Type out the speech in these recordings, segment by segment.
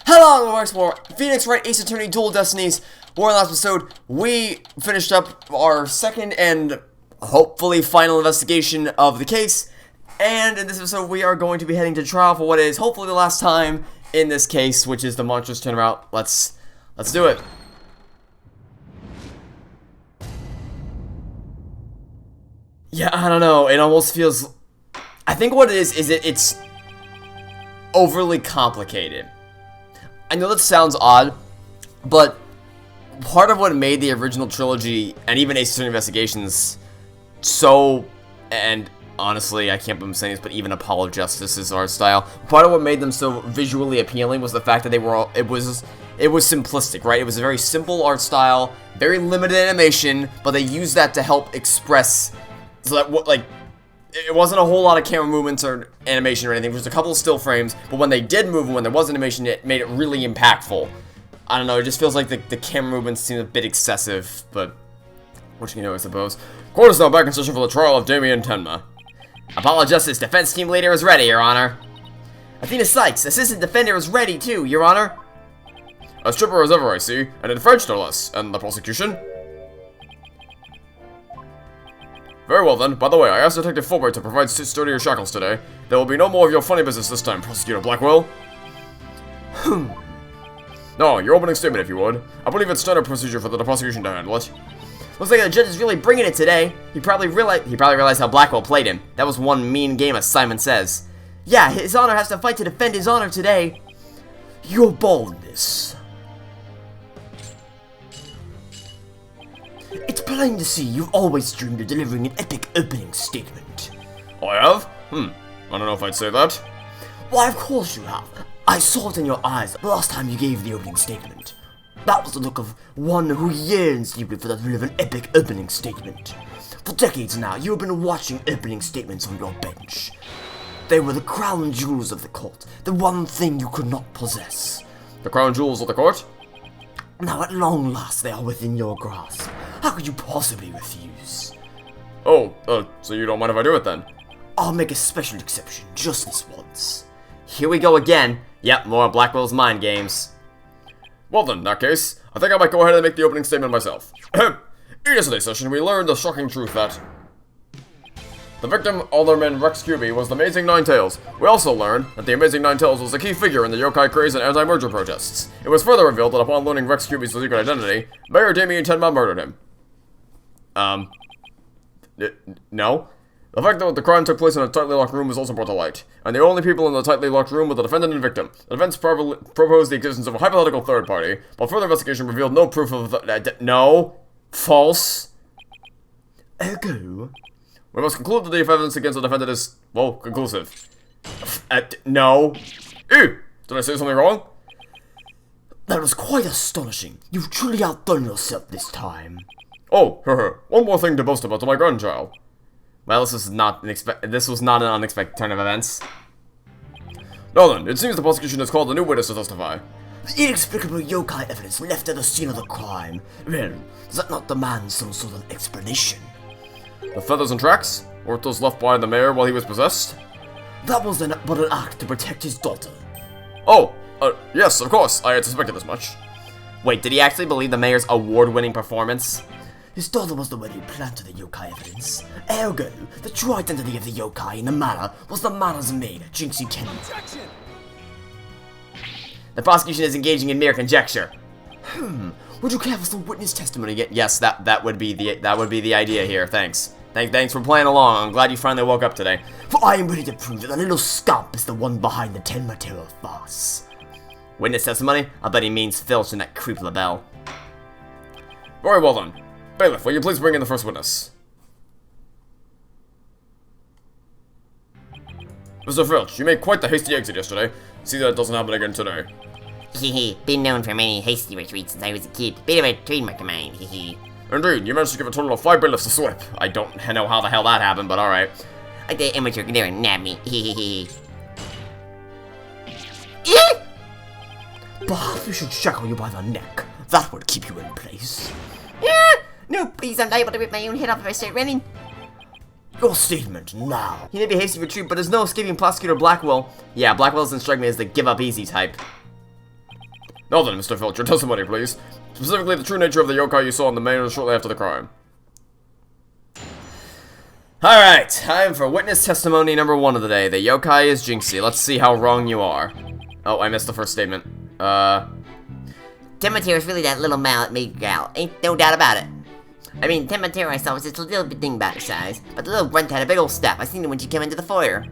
Hello, we're Explorer. Phoenix Wright, Attorney Dual Destinies. We're in the last episode. We finished up our second and hopefully final investigation of the case. And in this episode, we are going to be heading to trial for what is hopefully the last time in this case, which is the Monstrous Turnabout. Let's do it. Yeah, I don't know. It almost feels... I think what it is it's overly complicated. I know that sounds odd, but part of what made the original trilogy, and even Ace Attorney Investigations, so, and honestly, I can't believe I'm saying this, but even Apollo Justice's art style, part of what made them so visually appealing was the fact that they were all, it was simplistic, right? It was a very simple art style, very limited animation, but they used that to help express, so that, like, it wasn't a whole lot of camera movements or animation or anything. There was a couple of still frames, but when they did move and when there was animation, it made it really impactful. I don't know, it just feels like the camera movements seem a bit excessive, but what you know, I suppose. Court is now back in session for the trial of Damien Tenma. Apollo Justice, defense team leader is ready, Your Honor. Athena Sykes, assistant defender is ready too, Your Honor. As tripper as ever, I see, and in French no less. And the prosecution? Very well then. By the way, I asked Detective Fulbright to provide sturdier shackles today. There will be no more of your funny business this time, Prosecutor Blackwell. No, your opening statement, if you would. I believe it's standard procedure for the prosecution to handle it. Looks like the judge is really bringing it today. He probably realized how Blackwell played him. That was one mean game, as Simon says. Yeah, His Honor has to fight to defend his honor today. Your boldness. It's plain to see you've always dreamed of delivering an epic opening statement. I have? I don't know if I'd say that. Why, of course you have. I saw it in your eyes the last time you gave the opening statement. That was the look of one who yearns deeply for the thrill of an epic opening statement. For decades now, you have been watching opening statements on your bench. They were the crown jewels of the court, the one thing you could not possess. The crown jewels of the court? Now at long last they are within your grasp. How could you possibly refuse? Oh, so you don't mind if I do it then? I'll make a special exception, just this once. Here we go again. Yep, more Blackwell's mind games. Well then, in that case, I think I might go ahead and make the opening statement myself. In yesterday's session, we learned the shocking truth that the victim, Alderman Rex Cuby, was the Amazing Nine Tails. We also learned that the Amazing Nine Tails was a key figure in the yokai craze and anti-merger protests. It was further revealed that upon learning Rex Cuby's secret identity, Mayor Damien Tenma murdered him. No? The fact that the crime took place in a tightly locked room was also brought to light, and the only people in the tightly locked room were the defendant and victim. The defense proposed the existence of a hypothetical third party, but further investigation revealed no proof of no. False. Ergo. We must conclude that the evidence against the defendant is, well, conclusive. No. Ew! Did I say something wrong? That was quite astonishing. You've truly outdone yourself this time. Oh, one more thing to boast about to my grandchild. Well, this was not an unexpected turn of events. Now then, it seems the prosecution has called a new witness to testify. The inexplicable yokai evidence left at the scene of the crime. Well, does that not demand some sort of explanation? The feathers and tracks? Weren't those left by the mayor while he was possessed? That was but an act to protect his daughter. Oh, yes, of course, I had suspected as much. Wait, did he actually believe the mayor's award-winning performance? His daughter was the one who planted the yokai evidence. Ergo, the true identity of the yokai in the manor was the manor's maid, Jinxie Tenma. The prosecution is engaging in mere conjecture. Would you care for some witness testimony again? Yes, that would be the idea here. Thanks. Thanks for playing along. I'm glad you finally woke up today. For I am ready to prove that the little scamp is the one behind the Tenma terror farce. Witness testimony? I bet he means Filch and that creep Labelle. Very well then. Bailiff, will you please bring in the first witness? Mr. Filch, you made quite the hasty exit yesterday. See that it doesn't happen again today. Hehe, been known for many hasty retreats since I was a kid. Bit of a trademark of mine, hehe. Indeed, you managed to give a total of 5 bailiffs a sweep. I don't know how the hell that happened, but alright. Like the amateur can never nab me, hehehe. Perhaps we should shackle you by the neck. That would keep you in place. No, please, I'm liable to rip my own head off if I start running. Your statement now. He may be hasty retreat, but there's no escaping Prosecutor Blackwell. Yeah, Blackwell doesn't strike me as the give up easy type. Now then, Mr. Filch, your testimony, please. Specifically, the true nature of the yokai you saw in the manor shortly after the crime. Alright, time for witness testimony number 1 of the day. The yokai is Jinxie. Let's see how wrong you are. Oh, I missed the first statement. Temmatera is really that little mallet-made gal. Ain't no doubt about it. I mean, Temmatera I saw was just a little bit thing about her size, but the little grunt had a big old staff. I seen her when she came into the foyer.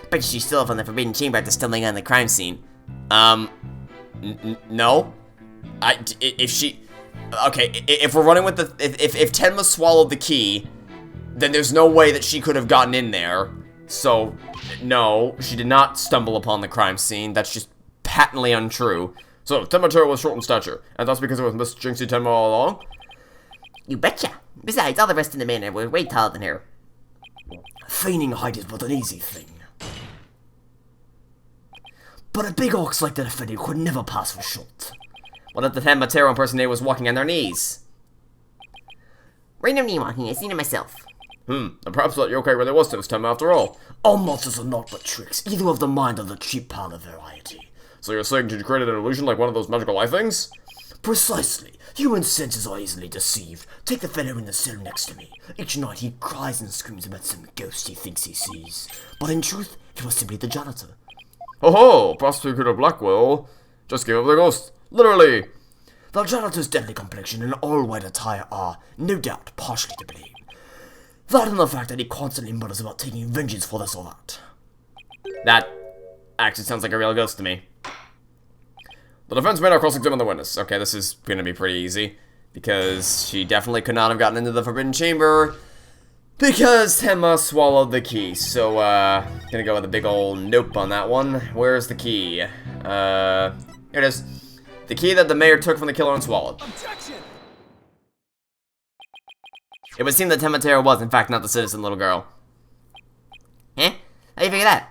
Bet she's still up on the forbidden chamber after stumbling on the crime scene. No. If she... Okay, if we're running with the... If Tenma swallowed the key, then there's no way that she could have gotten in there. So, no, she did not stumble upon the crime scene. That's just patently untrue. So, Temmatera was short in stature, and that's because it was Miss Jinxie Tenma all along? You betcha. Besides, all the rest in the manor were way taller than her. Feigning height is but an easy thing. But a big ox like that offender could never pass for short. What if the Temmatera impersonator was walking on their knees? Random knee walking, I seen it myself. And perhaps that yokai really was Tim's Tenma after all. All monsters are not but tricks, either of the mind or the cheap parlor variety. So you're saying you created an illusion like one of those magical eye things? Precisely. Human senses are easily deceived. Take the fellow in the cell next to me. Each night he cries and screams about some ghost he thinks he sees. But in truth, he was simply the janitor. Oh ho! Prosecutor Blackwell just gave up the ghost. Literally! The janitor's deadly complexion and all-white attire are, no doubt, partially to blame. That and the fact that he constantly mutters about taking vengeance for this or that. That actually sounds like a real ghost to me. The defense may now cross-examine the witness. Okay, this is gonna be pretty easy, because she definitely could not have gotten into the Forbidden Chamber, because Tenma swallowed the key. So, gonna go with a big old nope on that one. Where's the key? Here it is. The key that the mayor took from the killer and swallowed. Objection! It would seem that Temmatera was, in fact, not the citizen little girl. Eh? How do you figure that?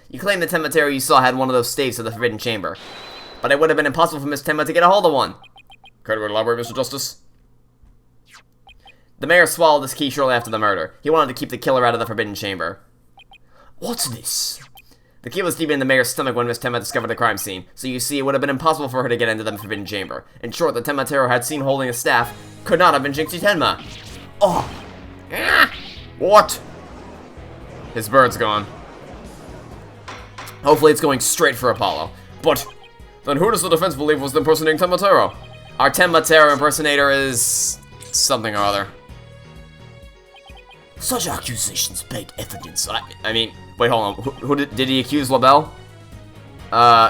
You claim the Temmatera you saw had one of those staves to the Forbidden Chamber, but it would have been impossible for Miss Tenma to get a hold of one. Care to elaborate, Mr. Justice? The mayor swallowed this key shortly after the murder. He wanted to keep the killer out of the Forbidden Chamber. What's this? The key was deep in the mayor's stomach when Miss Tenma discovered the crime scene, so you see it would have been impossible for her to get into the Forbidden Chamber. In short, the Temmatera had seen holding a staff could not have been Jinxie Tenma. Oh! Ah! What? His bird's gone. Hopefully it's going straight for Apollo. But then who does the defense believe was impersonating Temmatera? Our Temmatera impersonator is something or other. Such accusations beg evidence. I mean, wait, hold on. Who did he accuse Labelle?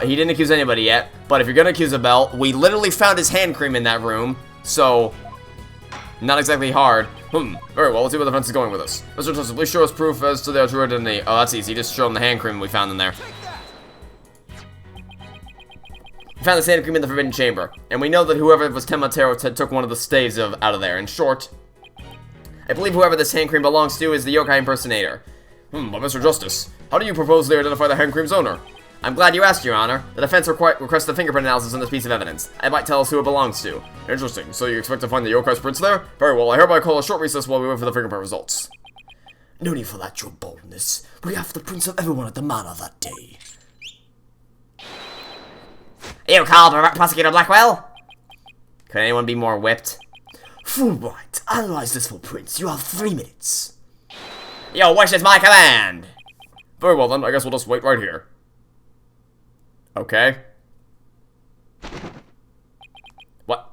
He didn't accuse anybody yet. But if you're gonna accuse Labelle, we literally found his hand cream in that room, so not exactly hard. Very well, let's see where the defense is going with this. Mr. Justice, please show us proof as to their true identity. Oh, that's easy. Just show him the hand cream we found in there. We found this hand cream in the Forbidden Chamber, and we know that whoever was Temmatera took one of the staves out of there. In short, I believe whoever this hand cream belongs to is the yokai impersonator. But Mr. Justice, how do you propose they identify the hand cream's owner? I'm glad you asked, Your Honor. The defense requests a fingerprint analysis on this piece of evidence. It might tell us who it belongs to. Interesting. So you expect to find the yokai's prints there? Very well, I hereby call a short recess while we wait for the fingerprint results. No need for that, your boldness. We have the prints of everyone at the manor that day. You called Prosecutor Blackwell? Could anyone be more whipped? Fulbright, analyze this for prints. You have 3 minutes. Your wish is my command. Very well then, I guess we'll just wait right here. Okay. What?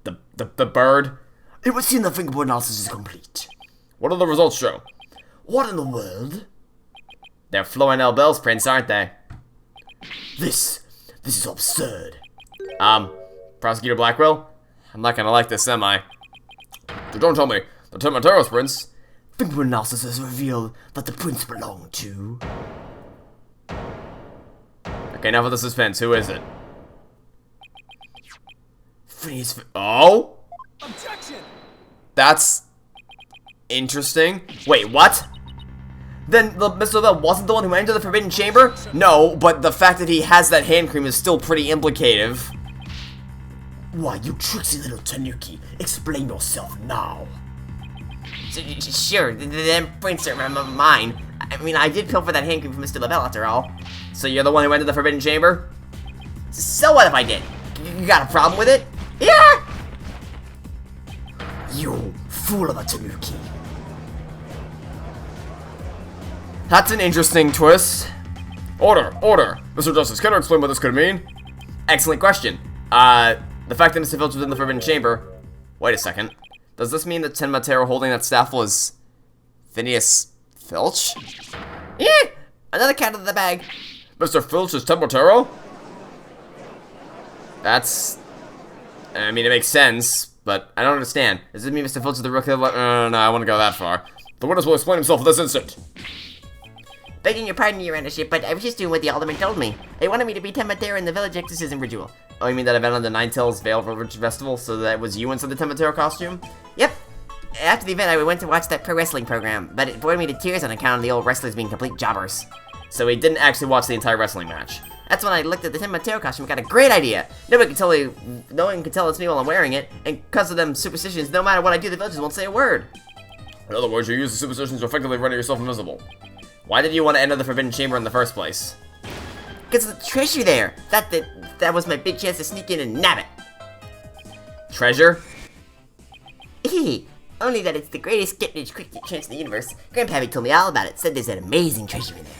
The bird? It would seem the fingerprint analysis is complete. What do the results show? What in the world? They're Flo and Labelle's prints, aren't they? This is absurd. Prosecutor Blackwell? I'm not gonna like this, am I? So don't tell me. The Temmatera's prints? Fingerprint analysis has revealed that the prints belong to... Okay, now for the suspense. Who is it? Phoenix... Oh? Objection! That's interesting. Wait, what? Then Mr. Labelle wasn't the one who entered the Forbidden Chamber? No, but the fact that he has that hand cream is still pretty implicative. Why, you tricksy little tanuki, explain yourself now. Sure, them prints are mine. I mean, I did pilfer that hand cream from Mr. Labelle after all. So you're the one who entered the Forbidden Chamber? So what if I did? You got a problem with it? Yeah! You fool of a Tanuki. That's an interesting twist. Order, order. Mr. Justice, can you explain what this could mean? Excellent question. The fact that Mr. Filch was in the Forbidden Chamber. Wait a second. Does this mean that Ten Matero holding that staff was Phineas Filch? Yeah! Another cat in the bag. Mr. Filch is Tempotero? That's... I mean, it makes sense, but I don't understand. Does it mean Mr. Filch is the rookie of... No, I wouldn't go that far. The witness will explain himself at this instant. Begging your pardon, your Honorship, but I was just doing what the Alderman told me. They wanted me to be Tempotero in the village exorcism ritual. Oh, you mean that event on the Ninetales Veil Village Festival, so that was you inside the Tempotero costume? Yep. After the event, I went to watch that pro wrestling program, but it bored me to tears on account of the old wrestlers being complete jobbers. So we didn't actually watch the entire wrestling match. That's when I looked at the Tempotero costume and got a great idea. No one can tell it's me while I'm wearing it, and because of them superstitions, no matter what I do, the villagers won't say a word. In other words, you use the superstitions to effectively render yourself invisible. Why did you want to enter the Forbidden Chamber in the first place? Because of the treasure there. That was my big chance to sneak in and nab it. Treasure? Only that it's the greatest get-rich quick chance in the universe. Grandpappy told me all about it. Said there's an amazing treasure in there.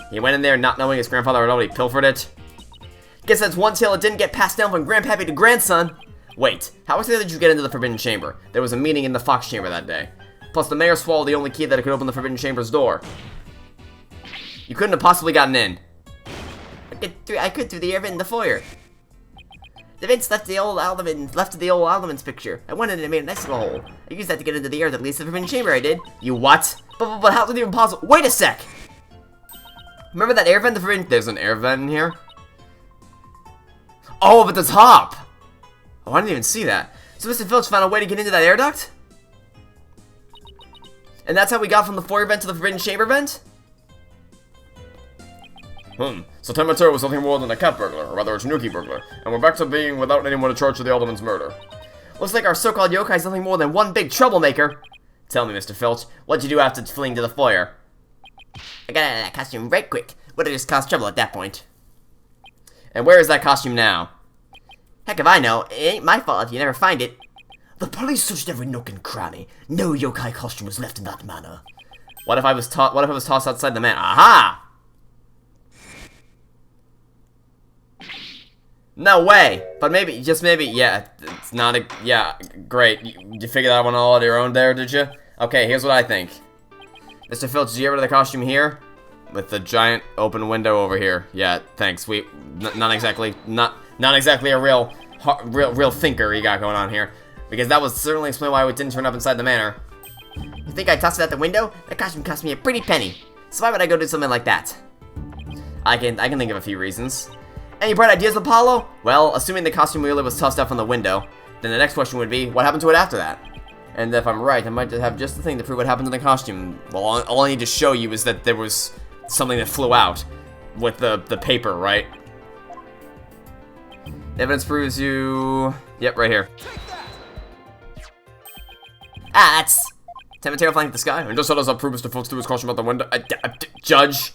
He went in there not knowing his grandfather had already pilfered it. Guess that's one tale that didn't get passed down from grandpappy to grandson. Wait, how was it that you get into the Forbidden Chamber? There was a meeting in the Fox Chamber that day. Plus, the mayor swallowed the only key that could open the Forbidden Chamber's door. You couldn't have possibly gotten in. I could through the air vent in the foyer. The vents left the old alderman's picture. I went in and made a nice little hole. I used that to get into the air that leads to the Forbidden Chamber, I did. You what? But how's it even possible? Wait a sec! Remember that air vent? There's an air vent in here? Oh, but the top! Oh, I didn't even see that. So Mr. Filch found a way to get into that air duct? And that's how we got from the foyer vent to the Forbidden Chamber vent? So Tempotero was nothing more than a cat burglar, or rather a Tanuki burglar, and we're back to being without anyone to charge with the Alderman's murder. Looks like our so-called yokai is nothing more than one big troublemaker. Tell me, Mr. Filch, what'd you do after fleeing to the foyer? I got out of that costume right quick. Would've just caused trouble at that point. And where is that costume now? Heck if I know. It ain't my fault if you never find it. The police searched every nook and cranny. No yokai costume was left in that manner. What if I was tossed outside the man? Aha! No way! But maybe, just maybe, yeah, it's not a, yeah, great. You figured that one all on your own there, did you? Okay, here's what I think. Mr. Filch, did you get rid of the costume here? With the giant open window over here. Yeah, thanks. Not exactly a real thinker you got going on here. Because that would certainly explain why it didn't turn up inside the manor. You think I tossed it out the window? That costume cost me a pretty penny. So why would I go do something like that? I can think of a few reasons. Any bright ideas, Apollo? Well, assuming the costume really was tossed out from the window, then the next question would be, what happened to it after that? And if I'm right, I might have just the thing to prove what happened to the costume. Well, all I need to show you is that there was something that flew out with the paper, right? Evidence proves you... Yep, right here. Ah, that's... Tempotero flying at the sky? And just how does that prove Mr. Filch threw his costume out the window? Judge?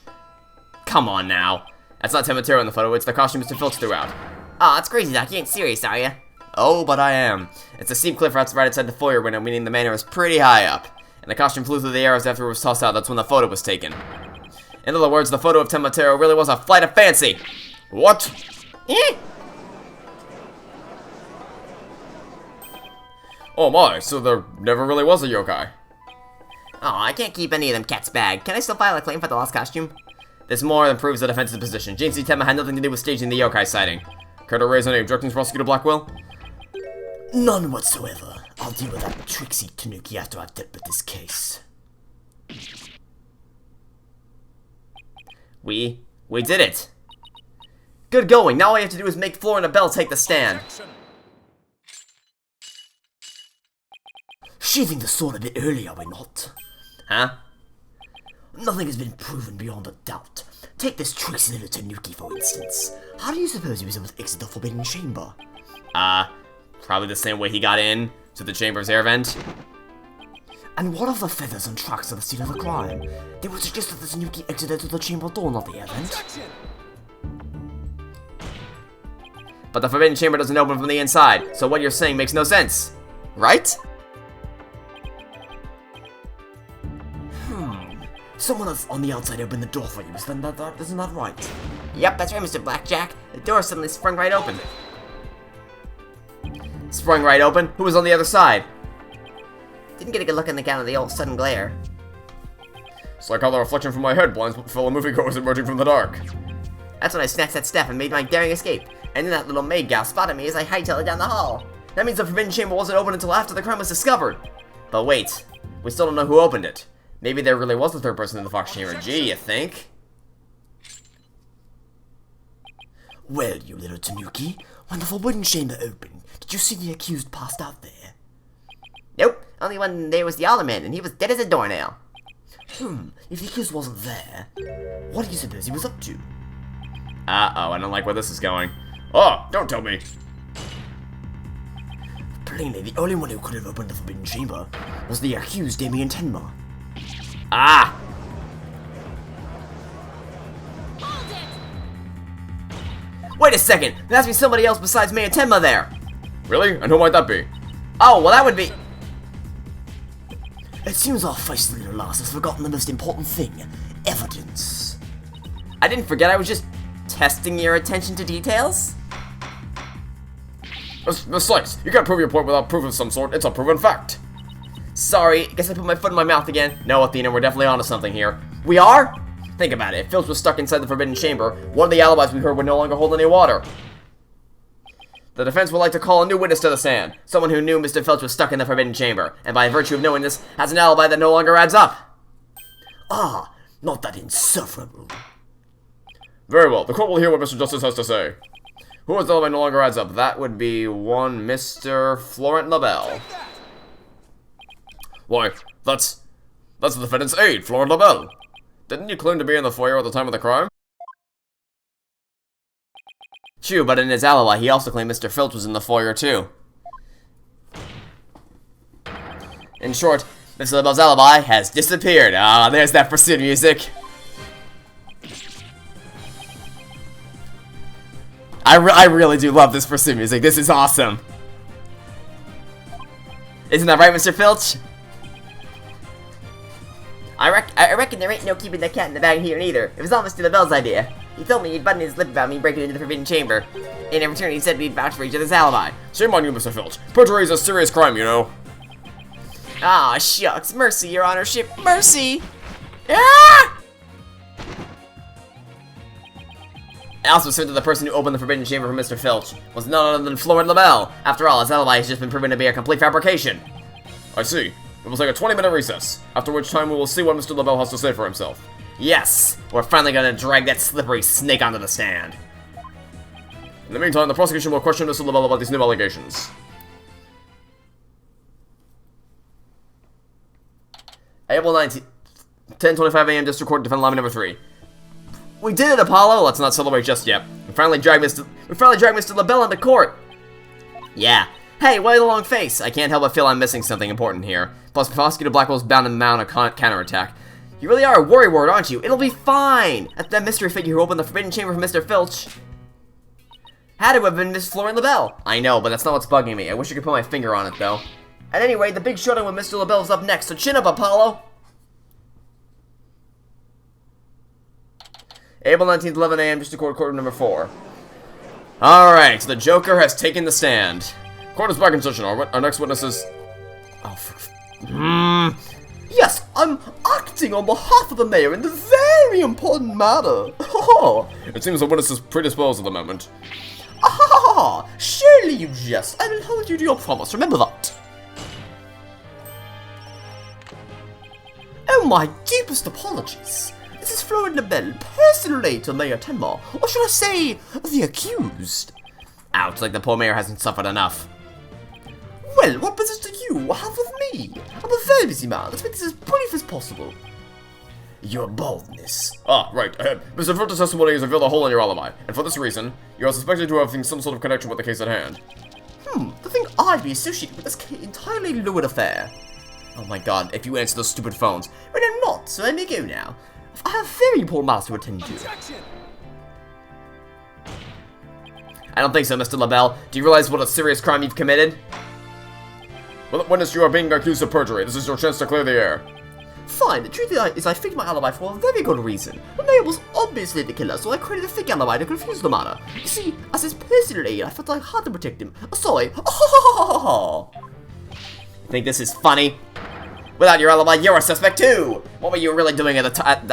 Come on now. That's not Tempotero in the photo, it's the costume Mr. Filch threw out. Aw, that's crazy, Doc. You ain't serious, are ya? Oh, but I am. It's a steep cliff right outside the foyer window, meaning the manor is pretty high up. And the costume flew through the air after it was tossed out. That's when the photo was taken. In other words, the photo of Tempotero really was a flight of fancy. What? Eh? Oh my, so there never really was a yokai. Oh, I can't keep any of them cats bagged. Can I still file a claim for the lost costume? This more than proves the defense's position. James C. Tema had nothing to do with staging the yokai sighting. Care to raise any objections, Prosecutor Blackwell? None whatsoever. I'll deal with that tricksy Tanuki after I've dealt with this case. We did it. Good going. Now all you have to do is make Florence Labelle take the stand. Sheathing the sword a bit earlier, are we not? Huh? Nothing has been proven beyond a doubt. Take this tricksy little Tanuki, for instance. How do you suppose he was able to exit the Forbidden Chamber? Probably the same way he got in to the chamber's air vent. And what of the feathers and tracks of the scene of the crime? They would suggest that the Tanuki exited through the chamber door, not the air vent. but the forbidden chamber doesn't open from the inside, so what you're saying makes no sense. Right? Someone else on the outside opened the door for you, isn't that right? Yep, that's right, Mr. Blackjack. The door suddenly sprung right open. Sprung right open? Who was on the other side? Didn't get a good look in the count of the old sudden glare. It's like how the reflection from my head blinds fellow moviegoers emerging from the dark. That's when I snatched that staff and made my daring escape. And then that little maid gal spotted me as I hightailed it down the hall. That means the forbidden chamber wasn't open until after the crime was discovered. But wait, we still don't know who opened it. Maybe there really was a third person in the Fox chamber. Gee, you think? Well, you little tanuki, when the forbidden chamber opened, did you see the accused passed out there? Nope, only one there was the alderman, and he was dead as a doornail. If the accused wasn't there, what do you suppose he was up to? Uh-oh, I don't like where this is going. Oh, don't tell me. Plainly, the only one who could have opened the forbidden chamber was the accused Damien Tenma. Ah! Wait a second, there has to be somebody else besides me and Tenma there. Really? And who might that be? Oh, well that would be... It seems our feisty little lass has forgotten the most important thing, evidence. I didn't forget, I was just testing your attention to details. Miss Slice, you can't prove your point without proof of some sort. It's a proven fact. Sorry, guess I put my foot in my mouth again. No, Athena, we're definitely onto something here. We are? Think about it. If Filch was stuck inside the forbidden chamber, one of the alibis we heard would no longer hold any water. The defense would like to call a new witness to the stand. Someone who knew Mr. Filch was stuck in the forbidden chamber, and by virtue of knowing this, has an alibi that no longer adds up. Ah, not that insufferable. Very well, the court will hear what Mr. Justice has to say. Who has the alibi no longer adds up? That would be one Mr. Florence Labelle. Why, that's the defendant's aide, Florence Labelle. Didn't you claim to be in the foyer at the time of the crime? True, but in his alibi, he also claimed Mr. Filch was in the foyer too. In short, Mr. Labelle's alibi has disappeared. Ah, there's that pursuit music. I really do love this pursuit music. This is awesome. Isn't that right, Mr. Filch? I reckon there ain't no keeping the cat in the bag here neither. It was all Mr. LaBelle's idea. He told me he'd button his lip about me breaking into the forbidden chamber. And in return, he said we'd vouch for each other's alibi. Shame on you, Mr. Filch. Perjury is a serious crime, you know. Aw, shucks. Mercy, your honorship. Mercy! Ah! Also, said that the person who opened the forbidden chamber for Mr. Filch was none other than Florence Labelle. After all, his alibi has just been proven to be a complete fabrication. I see. We will take a 20-minute recess, after which time we will see what Mr. Labelle has to say for himself. Yes! We're finally gonna drag that slippery snake onto the stand. In the meantime, the prosecution will question Mr. Labelle about these new allegations. April 19th, 10:25 a.m. District Court, defend lobby number 3. We did it, Apollo! Let's not celebrate just yet. We finally dragged Mr. Labelle into court! Yeah. Hey, why the long face? I can't help but feel I'm missing something important here. Plus, Prosecutor Blackwell's bound to mount a counterattack. You really are a worrywart, aren't you? It'll be fine! That mystery figure who opened the forbidden chamber for Mr. Filch had to have been Miss Florence Labelle. I know, but that's not what's bugging me. I wish I could put my finger on it, though. At any rate, the big showdown with Mr. Labelle is up next, so chin up, Apollo! April 19th, 11 a.m., District Court number 4. Alright, the Joker has taken the stand. Court is back in session. Our next witness is... Yes, I'm acting on behalf of the mayor in the very important matter. It seems the witness is predisposed at the moment. Surely you jest. I will hold you to your promise. Remember that. Oh, my deepest apologies. This is Florence Labelle, personally to Mayor Tenma, or should I say, the accused. Ouch, like the poor mayor hasn't suffered enough. Well, what business do you have with me? I'm a very busy man. Let's make this as brief as possible. Your boldness. Ah, right. Mr. Filch's testimony has revealed a hole in your alibi, and for this reason, you are suspected to have some sort of connection with the case at hand. To think I'd be associated with this entirely lurid affair. Oh my god, if you answer those stupid phones. But I'm not, so I may go now. I have very important matters to attend to. I don't think so, Mr. Labelle. Do you realize what a serious crime you've committed? Well, witness, you are being accused of perjury. This is your chance to clear the air. Fine, the truth is I faked my alibi for a very good reason. The mayor was obviously the killer, so I created a fake alibi to confuse the matter. You see, as his personal aide, I felt I had to protect him. Sorry. Think this is funny? Without your alibi, you're a suspect too! What were you really doing at the time?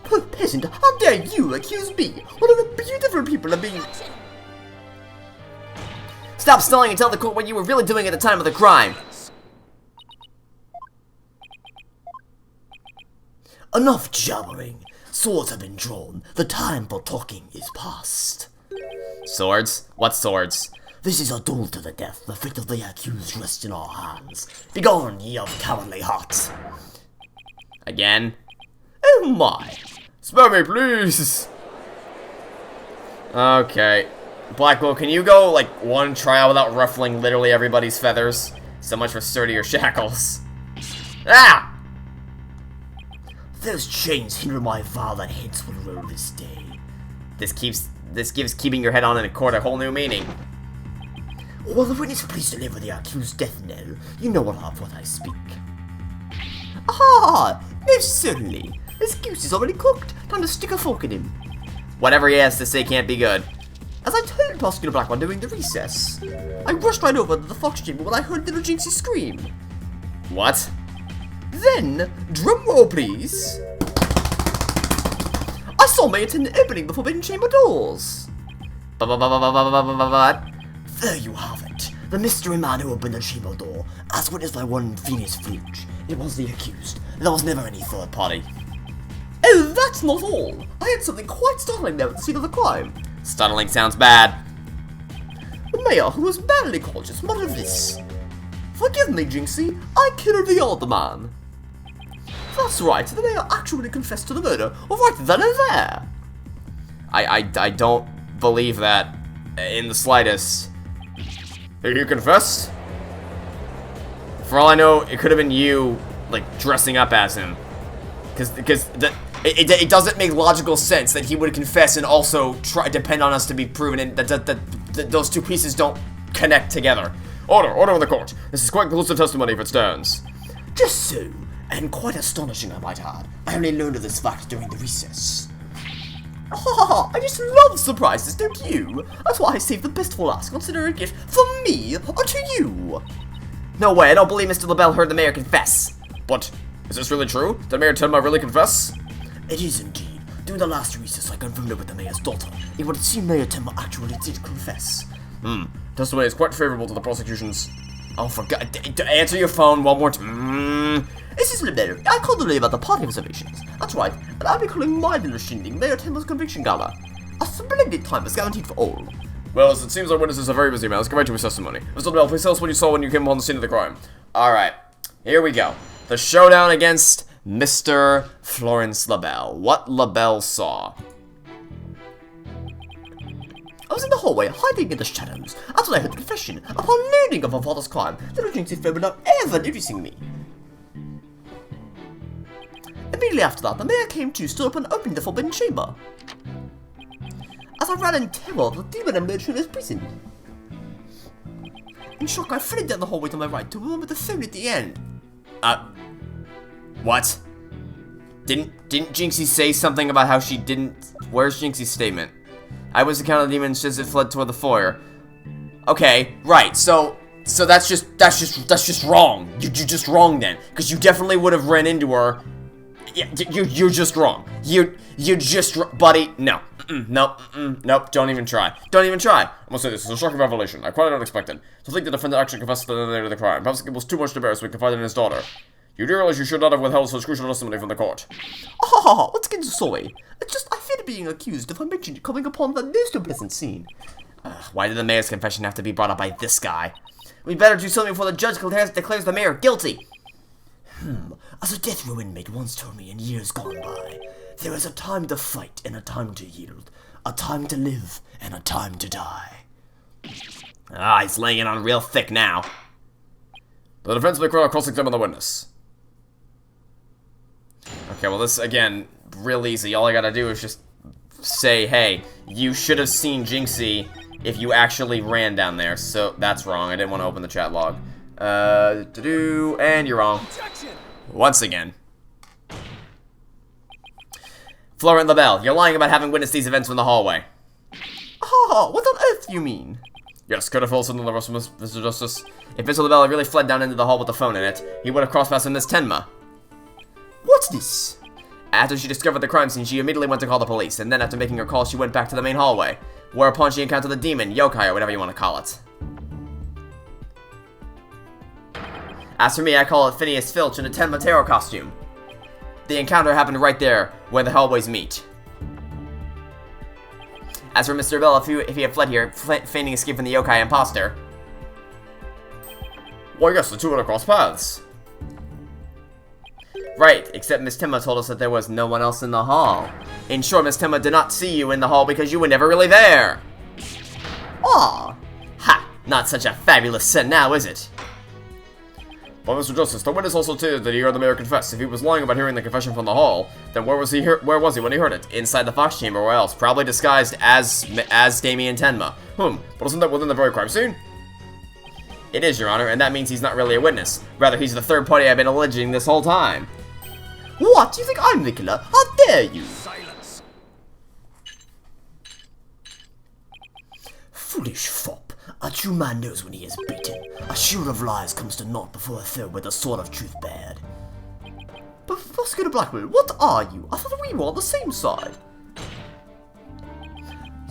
Poor peasant, how dare you accuse me? One of the beautiful people of being... Stop stalling and tell the court what you were really doing at the time of the crime! Enough jabbering. Swords have been drawn. The time for talking is past. Swords? What swords? This is a duel to the death. The fate of the accused rests in our hands. Begone, ye of cowardly hearts. Again? Oh my. Spare me, please! Okay. Blackwell, can you go, like, one trial without ruffling literally everybody's feathers? So much for sturdier shackles. Ah! Those chains hinder my vow that heads will roll this day. This gives keeping your head on in a court a whole new meaning. Will the witness please deliver the accused death knell? You know of what I speak. Ah, most certainly. His goose is already cooked. Time to stick a fork in him. Whatever he has to say can't be good. As I told Prosecutor Blackman during the recess, I rushed right over to the fox chamber when I heard little Jinxie scream. What? Then, drum roll please, I saw my attendant opening the forbidden chamber doors. What? There you have it. The mystery man who opened the chamber door, as witnessed by one Phoenix Wright. It was the accused. There was never any third party. Oh, that's not all. I had something quite startling there at the scene of the crime. Startling sounds bad. The mayor, who was badly conscious, muttered this. Forgive me, Jinxie, I killed the other man. That's right, the mayor actually confessed to the murder, right then and there. I don't believe that in the slightest. Did you confess? For all I know, it could have been you, like, dressing up as him. Because it doesn't make logical sense that he would confess and also depend on us to be proven, and that those two pieces don't connect together. Order in the court. This is quite conclusive testimony if it stands. Just so, and quite astonishing I might add. I only learned of this fact during the recess. Ha! I just love surprises, don't you? That's why I saved the best for last. Consider a gift from me to you. No way, I don't believe Mr. Labelle heard the mayor confess. But, is this really true? Did Mayor Tenma really confess? It is indeed. During the last recess, I confirmed it with the mayor's daughter. It would seem Mayor Tenma actually did confess. Testimony is quite favorable to the prosecution's... Oh, forgot. Answer your phone one more time. This is Labelle. I called the about the party observations. That's right, and I'll be calling my little shindig Mayor Tenma's conviction gala. A splendid time is guaranteed for all. Well, as it seems our witness is a very busy man, let's get right to his testimony. Mr. Labelle, please tell us what you saw when you came upon the scene of the crime. Alright, here we go. The showdown against Mr. Florence Labelle. What Labelle saw. I was in the hallway, hiding in the shadows. That's when I heard the confession. Upon learning of her father's crime, little Jinxie fled without ever noticing me. Immediately after that, the mayor came to, stood up and opened the forbidden chamber. As I ran in terror, the demon emerged from his prison. In shock, I fled down the hallway to my right to remember the phone at the end. What? Didn't Jinxie say something about how she didn't... Where's Jinxie's statement? I was the count of the demons as it fled toward the foyer. Okay, right, so that's just wrong. You're just wrong then. Because you definitely would have ran into her. Yeah, you're just wrong. You're just buddy, no. Nope, don't even try. Don't even try. I must say this is a shocking revelation. I quite unexpected. To think the defendant actually confessed to the night of the crime. Perhaps it was too much to bear, so he confided in his daughter. You do realize you should not have withheld such crucial testimony from the court. Let's get sorry. It's just I feared being accused if I mentioned it coming upon the most unpleasant scene. Why did the mayor's confession have to be brought up by this guy? We better do something before the judge declares the mayor guilty. As a death row inmate once told me in years gone by, there is a time to fight and a time to yield, a time to live and a time to die. He's laying it on real thick now. The defense may cross-examine the witness. Okay, well this, again, real easy. All I gotta do is just say, hey, you should have seen Jinxie if you actually ran down there. So, that's wrong. I didn't want to open the chat log. And you're wrong. Once again. Florence Labelle, you're lying about having witnessed these events from the hallway. Oh, what on earth do you mean? Yes, could have also done the rest of Mr. Justice. If Mr. Labelle had really fled down into the hall with the phone in it, he would have crossed past Miss Tenma. What's this? After she discovered the crime scene, she immediately went to call the police, and then after making her call, she went back to the main hallway, whereupon she encountered the demon, yokai, or whatever you want to call it. As for me, I call it Phineas Filch in a Tenma Tarot costume. The encounter happened right there, where the hallways meet. As for Mr. Bell, if he had fled here, feigning escape from the yokai imposter. Well, yes, the two would have crossed paths. Right, except Miss Tenma told us that there was no one else in the hall. In short, Miss Tenma did not see you in the hall because you were never really there. Aw. Ha! Not such a fabulous sin now, is it? Well, Mr. Justice, the witness also stated that he heard the mayor confess. If he was lying about hearing the confession from the hall, then where was he when he heard it? Inside the Fox Chamber, or else? Probably disguised as Damien Tenma. But isn't that within the very crime scene? It is, Your Honor, and that means he's not really a witness. Rather, he's the third party I've been alleging this whole time. What? Do you think I'm the killer? How dare you? Silence. Foolish fop. A true man knows when he is beaten. A shield of lies comes to naught before a third with a sword of truth bared. Prosecutor Blackwood, what are you? I thought we were on the same side.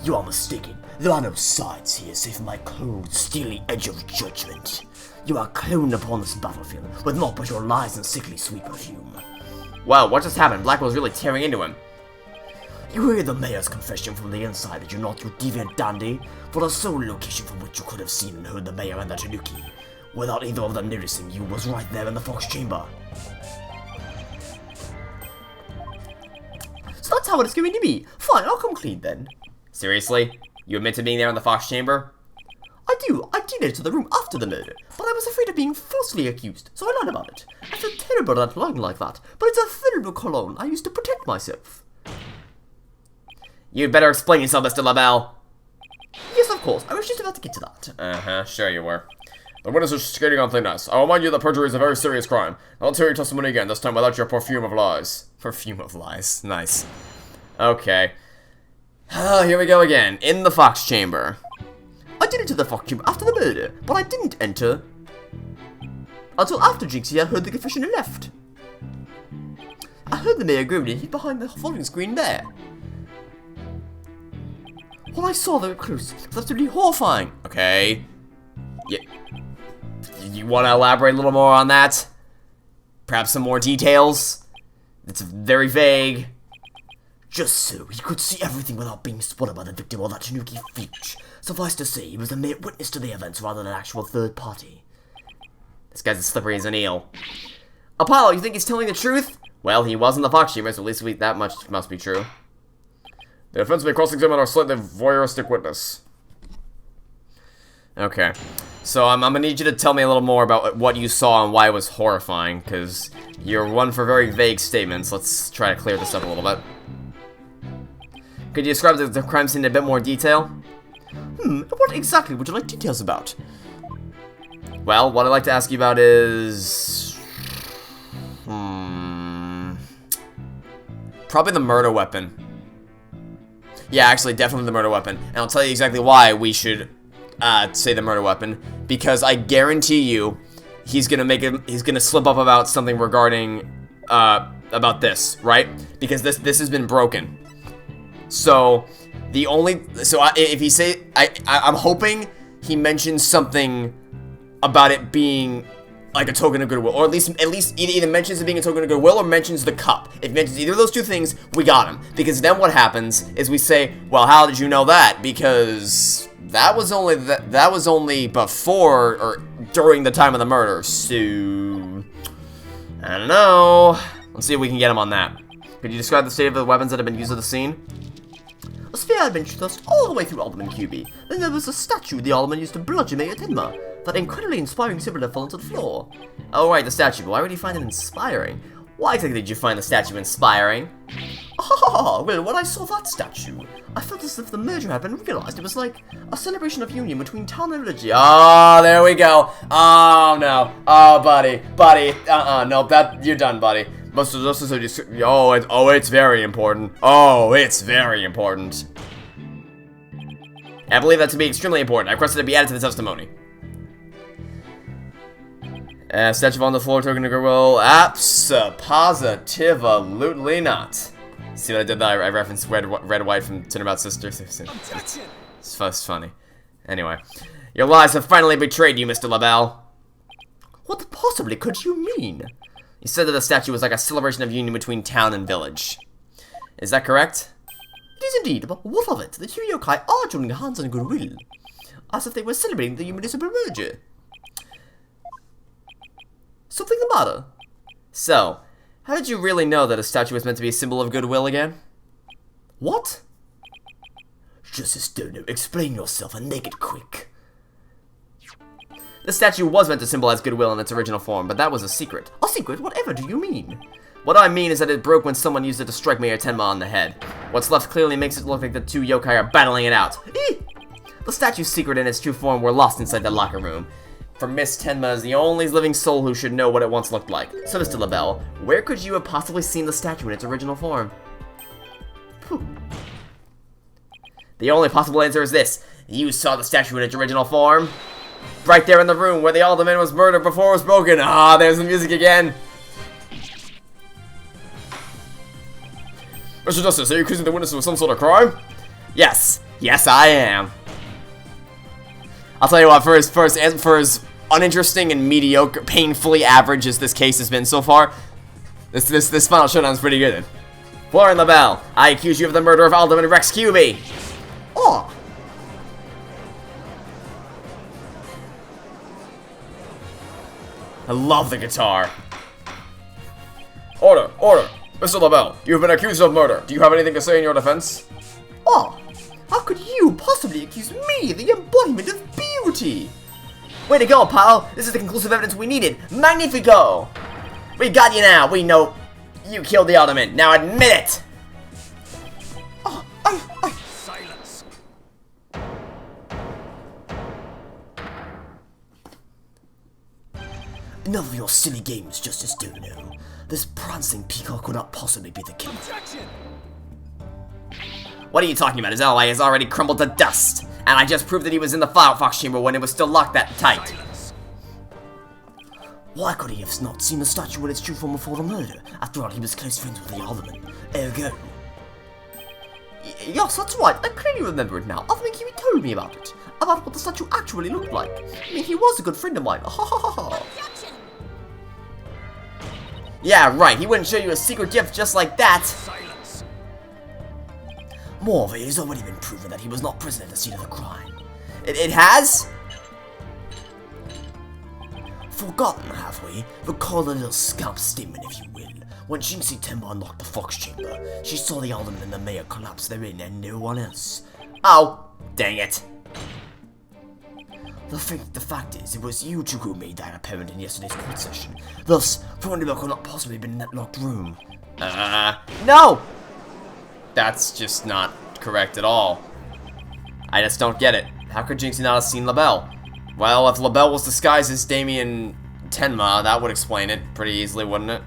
You are mistaken. There are no sides here save for my cold, steely edge of judgment. You are cloned upon this battlefield with naught but your lies and sickly sweet perfume. Wow, what just happened? Blackwell's really tearing into him. You heard the mayor's confession from the inside, did you not, you deviant dandy? For the sole location from which you could have seen and heard the mayor and the Tanuki, without either of them noticing you, was right there in the Fox Chamber. So that's how it's going to be. Fine, I'll come clean then. Seriously? You admit to being there in the Fox Chamber? I do. I did enter the room after the murder, but I was afraid of being falsely accused, so I lied about it. I feel terrible not lying like that, but it's a terrible cologne I used to protect myself. You'd better explain yourself, Mr. Labelle. Yes, of course. I was just about to get to that. Uh-huh, sure you were. The witness is skating on thin ice. I'll remind you that perjury is a very serious crime. I'll tell your testimony again, this time without your perfume of lies. Perfume of lies. Nice. Okay. Here we go again. In the Fox Chamber. I did enter the Fox Chamber after the murder, but I didn't enter until after Jinxie had heard the confession and left. I heard the mayor groan and hid behind the folding screen there. What I saw there up close was absolutely horrifying. Okay. Yeah. You want to elaborate a little more on that? Perhaps some more details? It's very vague. Just so he could see everything without being spotted by the victim or that Tanuki Filch. Suffice to say, he was a mere witness to the events rather than an actual third party. This guy's as slippery as an eel. Apollo, you think he's telling the truth? Well, he was in the Fox Chamber, so at least that much must be true. The defense may cross-examine our slightly voyeuristic witness. Okay. So I'm gonna need you to tell me a little more about what you saw and why it was horrifying, because you're one for very vague statements. Let's try to clear this up a little bit. Could you describe the crime scene in a bit more detail? What exactly would you like details about? Well, what I'd like to ask you about is... probably the murder weapon. Yeah, actually, definitely the murder weapon. And I'll tell you exactly why we should say the murder weapon. Because I guarantee you, he's gonna slip up about something regarding about this, right? Because this has been broken. So if he say I'm hoping he mentions something about it being like a token of goodwill, or at least either mentions it being a token of goodwill or mentions the cup. If he mentions either of those two things, we got him. Because then what happens is we say, well, how did you know that? Because that was only before or during the time of the murder. So I don't know. Let's see if we can get him on that. Could you describe the state of the weapons that have been used at the scene? A spear had been thrust all the way through Alderman QB. Then there was a statue the Alderman used to bludgeon Mayor Tenma. That incredibly inspiring symbol had fallen to the floor. Oh right, the statue. But why would you find it inspiring? Why exactly did you find the statue inspiring? Ah, well, when I saw that statue, I felt as if the merger had been realized. It was like a celebration of union between town and village. Oh, there we go. Oh, no. Oh, buddy. No, you're done, buddy. Mr. Justice, it's very important. Oh, it's very important. I believe that to be extremely important. I requested it be added to the testimony. Statue on the floor, token of goodwill. Abso-positively not. See what I did there? I referenced Red White from Turnabout Sisters. It's funny. Anyway. Your lies have finally betrayed you, Mr. Labelle. What possibly could you mean? You said that the statue was like a celebration of union between town and village. Is that correct? It is indeed, but what of it? The two yokai are joining hands in goodwill, as if they were celebrating the municipal merger. Something the matter? So, how did you really know that a statue was meant to be a symbol of goodwill again? What? Justice Dono, explain yourself and make it quick. The statue was meant to symbolize goodwill in its original form, but that was a secret. A secret? Whatever do you mean? What I mean is that it broke when someone used it to strike Mayor Tenma on the head. What's left clearly makes it look like the two yokai are battling it out. The statue's secret and its true form were lost inside the locker room. For Miss Tenma is the only living soul who should know what it once looked like. So, Mr. Labelle, where could you have possibly seen the statue in its original form? The only possible answer is this. You saw the statue in its original form. Right there in the room where the alderman was murdered before it was broken. Ah, there's the music again. Mr. Justice, are you accusing the witness of some sort of crime? Yes. Yes, I am. I'll tell you what, for as uninteresting and mediocre, painfully average as this case has been so far, this final showdown is pretty good. Florence Labelle, I accuse you of the murder of Alderman Rex QB. Oh! I love the guitar. Order, order. Mr. Labelle, you have been accused of murder. Do you have anything to say in your defense? Oh! How could you possibly accuse me, the embodiment of beauty? Way to go, pal! This is the conclusive evidence we needed. Magnifico! We got you now. We know you killed the alderman. Now admit it! Oh, Silence! Enough of your silly games, Justice Dono. This prancing peacock could not possibly be the killer. Objection! What are you talking about? His ally has already crumbled to dust. And I just proved that he was in the Fox chamber when it was still locked that tight. Silence! Why could he have not seen the statue in its true form before the murder? After all, he was close friends with the alderman. Ergo. Yes, that's right. I clearly remember it now. Alderman Kiwi told me about it. About what the statue actually looked like. I mean, he was a good friend of mine. Ha ha ha ha. Yeah, right. He wouldn't show you a secret gift just like that. Silence! Moreover, it has already been proven that he was not present at the scene of the crime. It has? Forgotten, have we? Recall the little scamp statement, if you will. When Jinxie Tenma unlocked the Fox chamber, she saw the alderman and the mayor collapse therein and no one else. Oh, dang it. The fact is, it was you two who made that apparent in yesterday's court session. Thus, Thornhill could not possibly have been in that locked room. No! That's just not correct at all. I just don't get it. How could Jinxie not have seen Labelle? Well, if Labelle was disguised as Damien Tenma, that would explain it pretty easily, wouldn't it?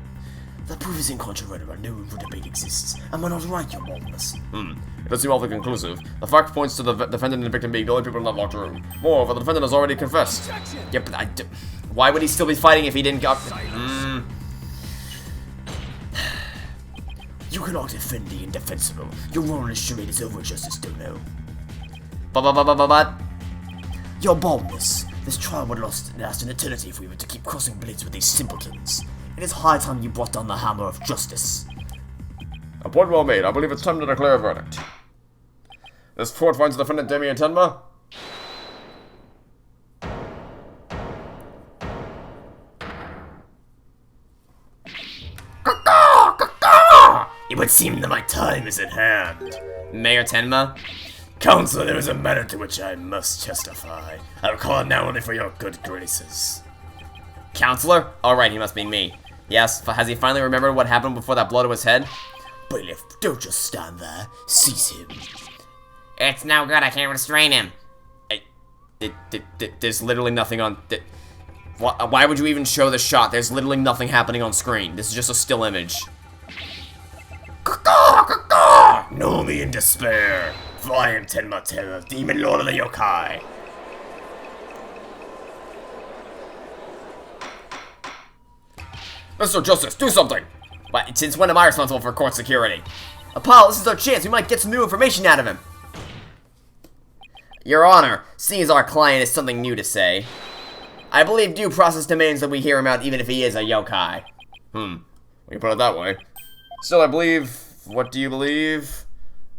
The proof is incontrovertible, no room for debate exists. Am I not right, your boldness? It does seem awfully conclusive. The fact points to the defendant and the victim being the only people in that locked room. Moreover, the defendant has already confessed. Objection! Yep, but why would he still be fighting if he didn't go? You cannot defend the indefensible. Your role in this charade is over, Justice Dono. But Your boldness. This trial would last an eternity if we were to keep crossing blades with these simpletons. It is high time you brought down the hammer of justice. a point well made. I believe it's time to declare a verdict. This court finds the defendant Damien Tenma. It would seem that my time is at hand. Mayor Tenma. Counsel, there is a matter to which I must testify. I will call it now only for your good graces. Counselor? Alright, he must be me. Yes, has he finally remembered what happened before that blow to his head? Bailiff, don't just stand there. Seize him. It's no good, I can't restrain him. There's literally nothing on... Why would you even show the shot? There's literally nothing happening on screen. This is just a still image. Know me in despair, for I am Tenma Terror, Demon Lord of the Yokai. Mr. Justice, do something! But since when am I responsible for court security? Apollo, this is our chance. We might get some new information out of him. Your Honor, seeing as our client has something new to say, I believe due process demands that we hear him out even if he is a yokai. When you put it that way. Still, I believe... What do you believe?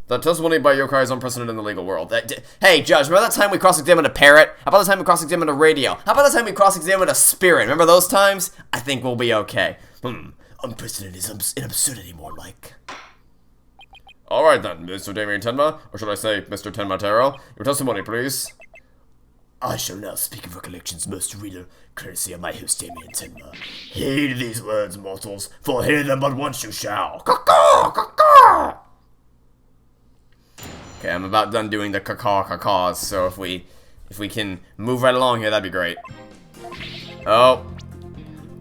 That testimony by yokai is unprecedented in the legal world. Hey, Judge, remember that time we cross-examined a parrot? How about the time we cross-examined a radio? How about the time we cross-examined a spirit? Remember those times? I think we'll be okay. Unprecedented is an absurdity more like. Alright then, Mr. Damien Tenma, or should I say Mr. Tenma Taro, your testimony, please. I shall now speak of recollections, most reader, courtesy of my host Damien Tenma. Heed these words, mortals, for hear them but once you shall. Caw-caw! Okay, I'm about done doing the caws, so if we can move right along here, that'd be great. Oh.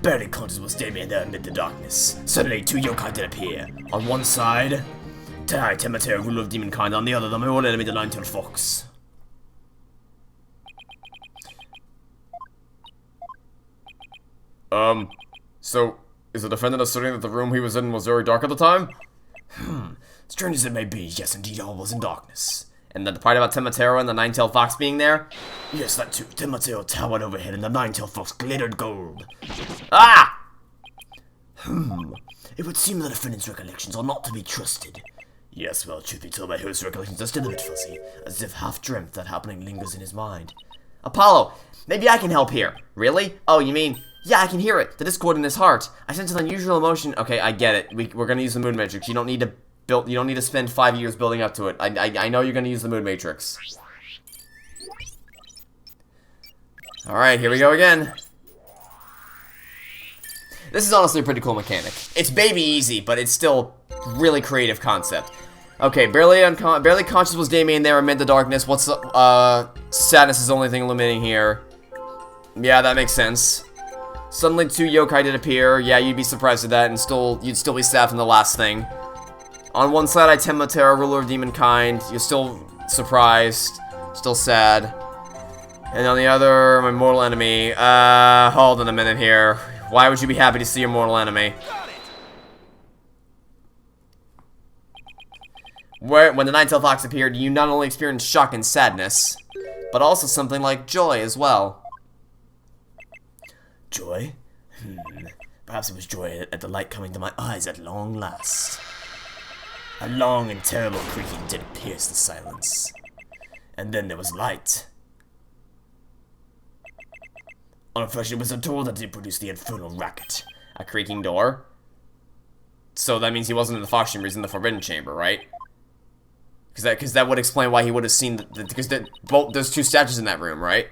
Barely conscious was Damien there amid the darkness. Suddenly, two yokai did appear. On one side, Tai Tematera, ruler of demonkind, on the other, the my old enemy, the nine-tailed fox. So, is the defendant asserting that the room he was in was very dark at the time? Strange as it may be, yes, indeed, all was in darkness. And the part about Tematera and the nine-tailed fox being there? Yes, that too. Tematera towered overhead, and the nine-tailed fox glittered gold. Ah! It would seem the defendant's recollections are not to be trusted. Yes, well, truth be told, my host's recollections are still a bit fuzzy, as if half-dreamt that happening lingers in his mind. Apollo, maybe I can help here. Really? Oh, you mean... Yeah, I can hear it. The discord in his heart. I sense an unusual emotion. Okay, I get it. We're gonna use the moon matrix. You don't need to build. You don't need to spend 5 years building up to it. I know you're gonna use the moon matrix. All right, here we go again. This is honestly a pretty cool mechanic. It's baby easy, but it's still really creative concept. Okay, barely conscious was Damien there amid the darkness. What's sadness is the only thing illuminating here. Yeah, that makes sense. Suddenly two yokai did appear. Yeah, you'd be surprised at that, and you'd still be staffed in the last thing. On one side, I Tematera, ruler of demonkind. You're still surprised, still sad. And on the other, my mortal enemy. Hold on a minute here. Why would you be happy to see your mortal enemy? When the nine-tailed fox appeared, you not only experienced shock and sadness, but also something like joy as well. Joy? Perhaps it was joy at the light coming to my eyes at long last. A long and terrible creaking did pierce the silence. And then there was light. Unfortunately, it was a door that did produce the infernal racket. A creaking door? So that means he wasn't in the Fox Chamber, he's in the Forbidden Chamber, right? Because that would explain why he would have seen because there's two statues in that room, right?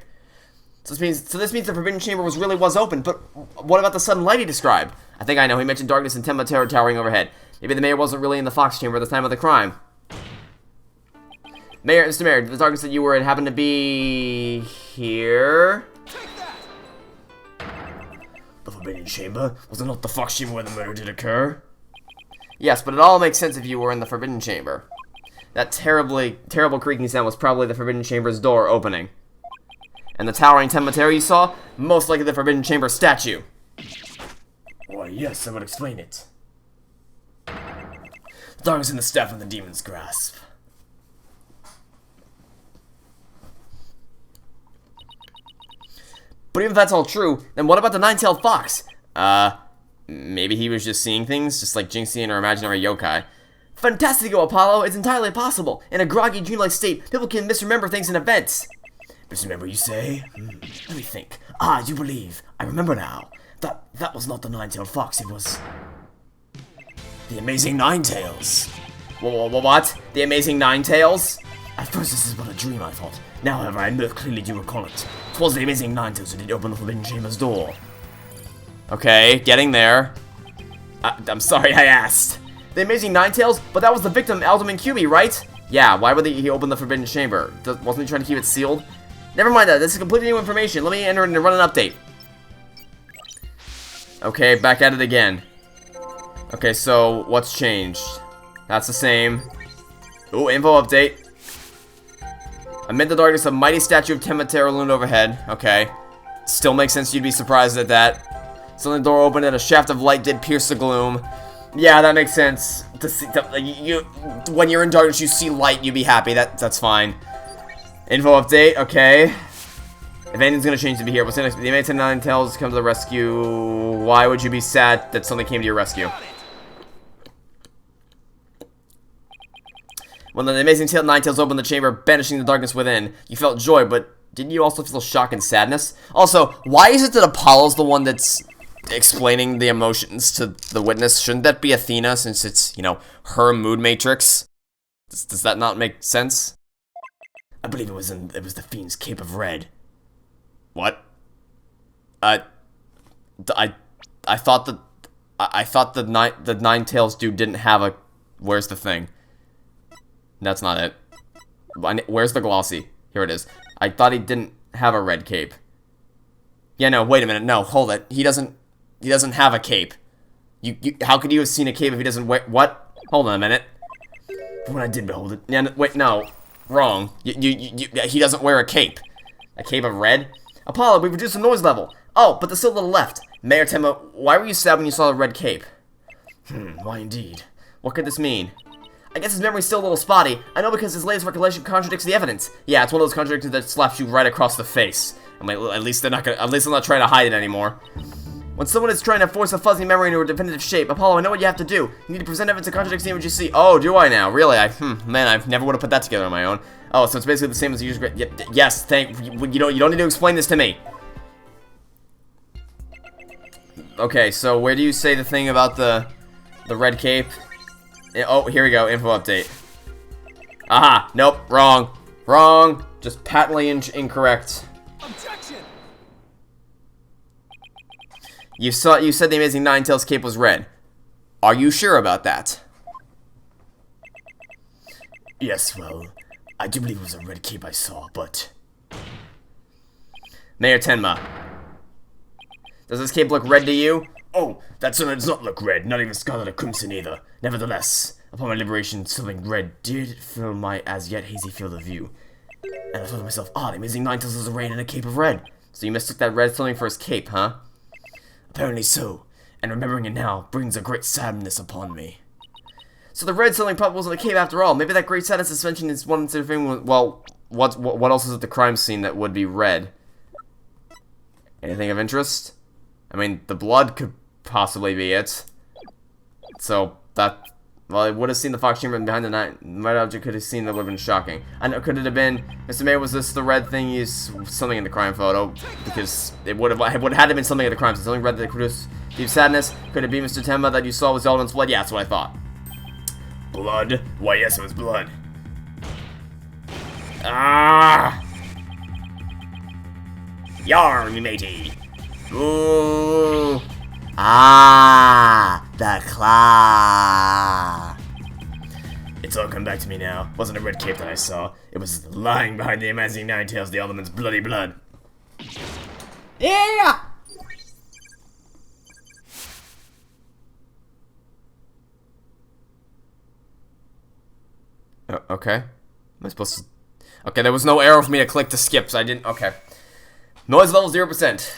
So this means the Forbidden Chamber was open, but what about the sudden light he described? I think I know, he mentioned darkness and Tematera towering overhead. Maybe the mayor wasn't really in the Fox Chamber at the time of the crime. Mr. Mayor, did the darkness that you were in happen to be... here? The Forbidden Chamber? Was it not the Fox Chamber where the murder did occur? Yes, but it all makes sense if you were in the Forbidden Chamber. That terrible creaking sound was probably the Forbidden Chamber's door opening. And the towering Tematera you saw? Most likely the Forbidden Chamber statue. Why, yes, that would explain it. The darkness in the staff and the demon's grasp. But even if that's all true, then what about the nine-tailed fox? Maybe he was just seeing things, just like Jinxian or imaginary yokai. Fantastico, Apollo! It's entirely possible! In a groggy, dreamlike state, people can misremember things and events. Misremember, you say? Let me think. Ah, you believe. I remember now. That was not the nine-tailed fox, it was... the Amazing Nine-Tails. What? The Amazing Nine-Tails? At first this is but a dream, I thought. Now, however, I most clearly do recall it. 'Twas the Amazing Nine-Tails who did open the Forbidden Chamber's door. Okay, getting there. I'm sorry I asked. the Amazing Ninetales, but that was the victim, Alderman QB, right? Yeah, why would he open the Forbidden Chamber? Wasn't he trying to keep it sealed? Never mind that, this is completely new information. Let me enter it and run an update. Okay, back at it again. Okay, so, what's changed? That's the same. Ooh, info update. Amid the darkness, a mighty statue of Tematera loomed overhead. Okay. Still makes sense you'd be surprised at that. Suddenly the door opened and a shaft of light did pierce the gloom. Yeah, that makes sense. When you're in darkness, you see light, you'd be happy. That's fine. Info update, okay. If anything's gonna change to be here, what's next? The Amazing Ninetales come to the rescue. Why would you be sad that something came to your rescue? When the Amazing Ninetales opened the chamber, banishing the darkness within, you felt joy, but didn't you also feel shock and sadness? Also, why is it that Apollo's the one that's explaining the emotions to the witness? Shouldn't that be Athena, since it's, you know, her mood matrix? Does that not make sense? I believe it was the Fiend's Cape of Red. What? I thought the Ninetales dude didn't have a... Where's the thing? That's not it. Where's the glossy? Here it is. I thought he didn't have a red cape. Yeah, no, wait a minute. No, hold it. He doesn't have a cape. How could you have seen a cape if he doesn't wear... What? Hold on a minute. When I did behold it. Yeah, wait, no. Wrong. He doesn't wear a cape. A cape of red? Apollo, we've reduced the noise level. Oh, but there's still a little left. Mayor Tema, why were you sad when you saw the red cape? Why indeed? What could this mean? I guess his memory's still a little spotty. I know because his latest recollection contradicts the evidence. Yeah, it's one of those contradictions that slaps you right across the face. I mean, at least I'm not trying to hide it anymore. When someone is trying to force a fuzzy memory into a definitive shape, Apollo, I know what you have to do. You need to present evidence that contradicts the image you see. Oh, do I now? Really? Man, I never would have put that together on my own. Oh, so it's basically the same as the user. Yes, you don't need to explain this to me. Okay, so where do you say the thing about the red cape? Oh, here we go. Info update. Aha! Nope. Wrong. Wrong. Just patently incorrect. Objection! You said the Amazing Ninetales cape was red. Are you sure about that? Yes, well, I do believe it was a red cape I saw, but... Mayor Tenma. Does this cape look red to you? Oh, that certainly does not look red, not even scarlet or crimson either. Nevertheless, upon my liberation, something red did fill my as-yet hazy field of view. And I thought to myself, the Amazing Ninetales is arrayed in a cape of red. So you mistook that red something for his cape, huh? Apparently so, and remembering it now brings a great sadness upon me. So the red something probably wasn't a cape after all. Maybe that great sadness suspension is one sort of thing. Well, what else is at the crime scene that would be red? Anything of interest? I mean, the blood could possibly be it. So that, well, it would have seen the Fox Chamber behind the night. Red object could have seen that would have been shocking. I know, could it have been, Mr. Mayor, was this the red thing? Is something in the crime photo? Because it would have had to have been something in the crime scene. Something red that produced deep sadness. Could it be Mr. Temba that you saw was Alderman's blood? Yeah, that's what I thought. Blood? Why, yes, it was blood. Ah! Yarn, me matey. Ooh. Ah, the claw. It's all come back to me now. It wasn't a red cape that I saw. It was lying behind the Amazing Ninetales, the Alderman's bloody blood. Yeah. Okay. Am I supposed to... Okay, there was no arrow for me to click to skip, so I didn't... Okay. Noise level 0%.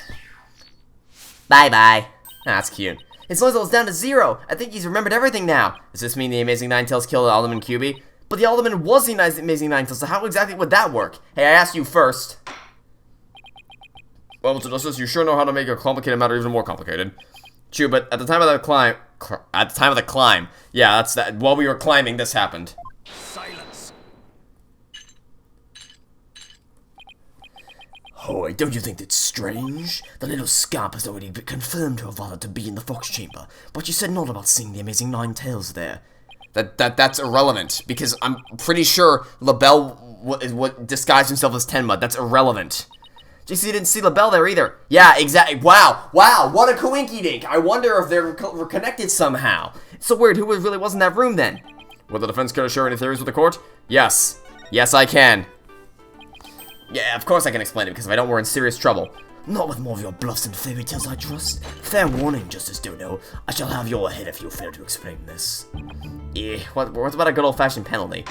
Bye-bye. That's cute. His noise level's down to 0. I think he's remembered everything now. Does this mean the Amazing Ninetales killed Alderman QB? But the Alderman was the Amazing Ninetales, so how exactly would that work? Hey, I asked you first. Well, Mr. Justice, you sure know how to make a complicated matter even more complicated. True, but at the time of the climb... Yeah, that's that. While we were climbing, this happened. Silence. Oh, don't you think that's strange? The little scamp has already been confirmed to have wanted to be in the Fox Chamber, but you said not about seeing the Amazing Ninetales there. That's irrelevant, because I'm pretty sure Labelle disguised himself as Tenma. That's irrelevant. JC didn't see Labelle there either. Yeah, exactly. Wow, what a coinky-dink. I wonder if they're connected somehow. It's so weird, who really was in that room then? Will the defense care to share any theories with the court? Yes. Yes, I can. Yeah, of course I can explain it, because if I don't, we're in serious trouble. Not with more of your bluffs and fairy tales, I trust. Fair warning, Justice Dono. I shall have your head if you fail to explain this. What about a good old-fashioned penalty?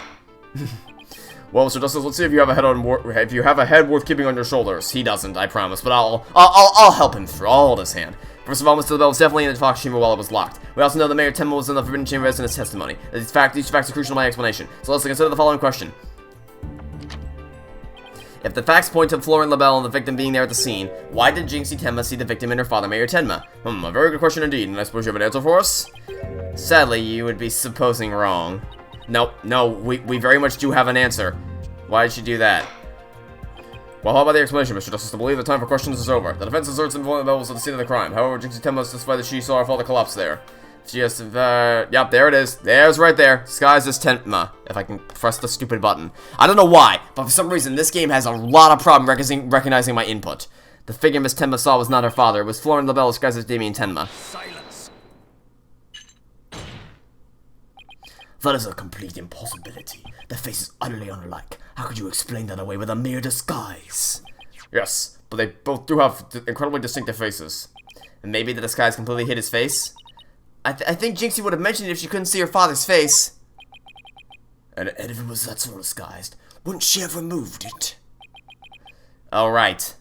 Well, Mr. Justice, let's see if you have a head worth keeping on your shoulders. He doesn't, I promise, but I'll help him through. I'll hold his hand. First of all, Mr. Labelle was definitely in the Fox chamber while it was locked. We also know that Mayor Tenma was in the Forbidden Chamber as in his testimony. These facts are crucial to my explanation. So let's consider the following question. If the facts point to Florence Labelle and the victim being there at the scene, why did Jinxie Tenma see the victim and her father, Mayor Tenma? A very good question indeed, and I suppose you have an answer for us? Sadly, you would be supposing wrong. No, we very much do have an answer. Why did she do that? Well, how about the explanation, Mr. Justice? I believe the time for questions is over. The defense asserts that Florence Labelle was at the scene of the crime. However, Jinxie Tenma testified that she saw her father collapse there. She has yep, there it is. There's right there. Disguised as Tenma. If I can press the stupid button. I don't know why, but for some reason, this game has a lot of problem recognizing my input. The figure Miss Tenma saw was not her father. It was Florence Labelle disguised as Damien Tenma. Silence. That is a complete impossibility. The face is utterly unlike. How could you explain that away with a mere disguise? Yes, but they both do have incredibly distinctive faces. And maybe the disguise completely hid his face? I think Jinxie would have mentioned it if she couldn't see her father's face. And if it was that sort of disguised, wouldn't she have removed it? Alright.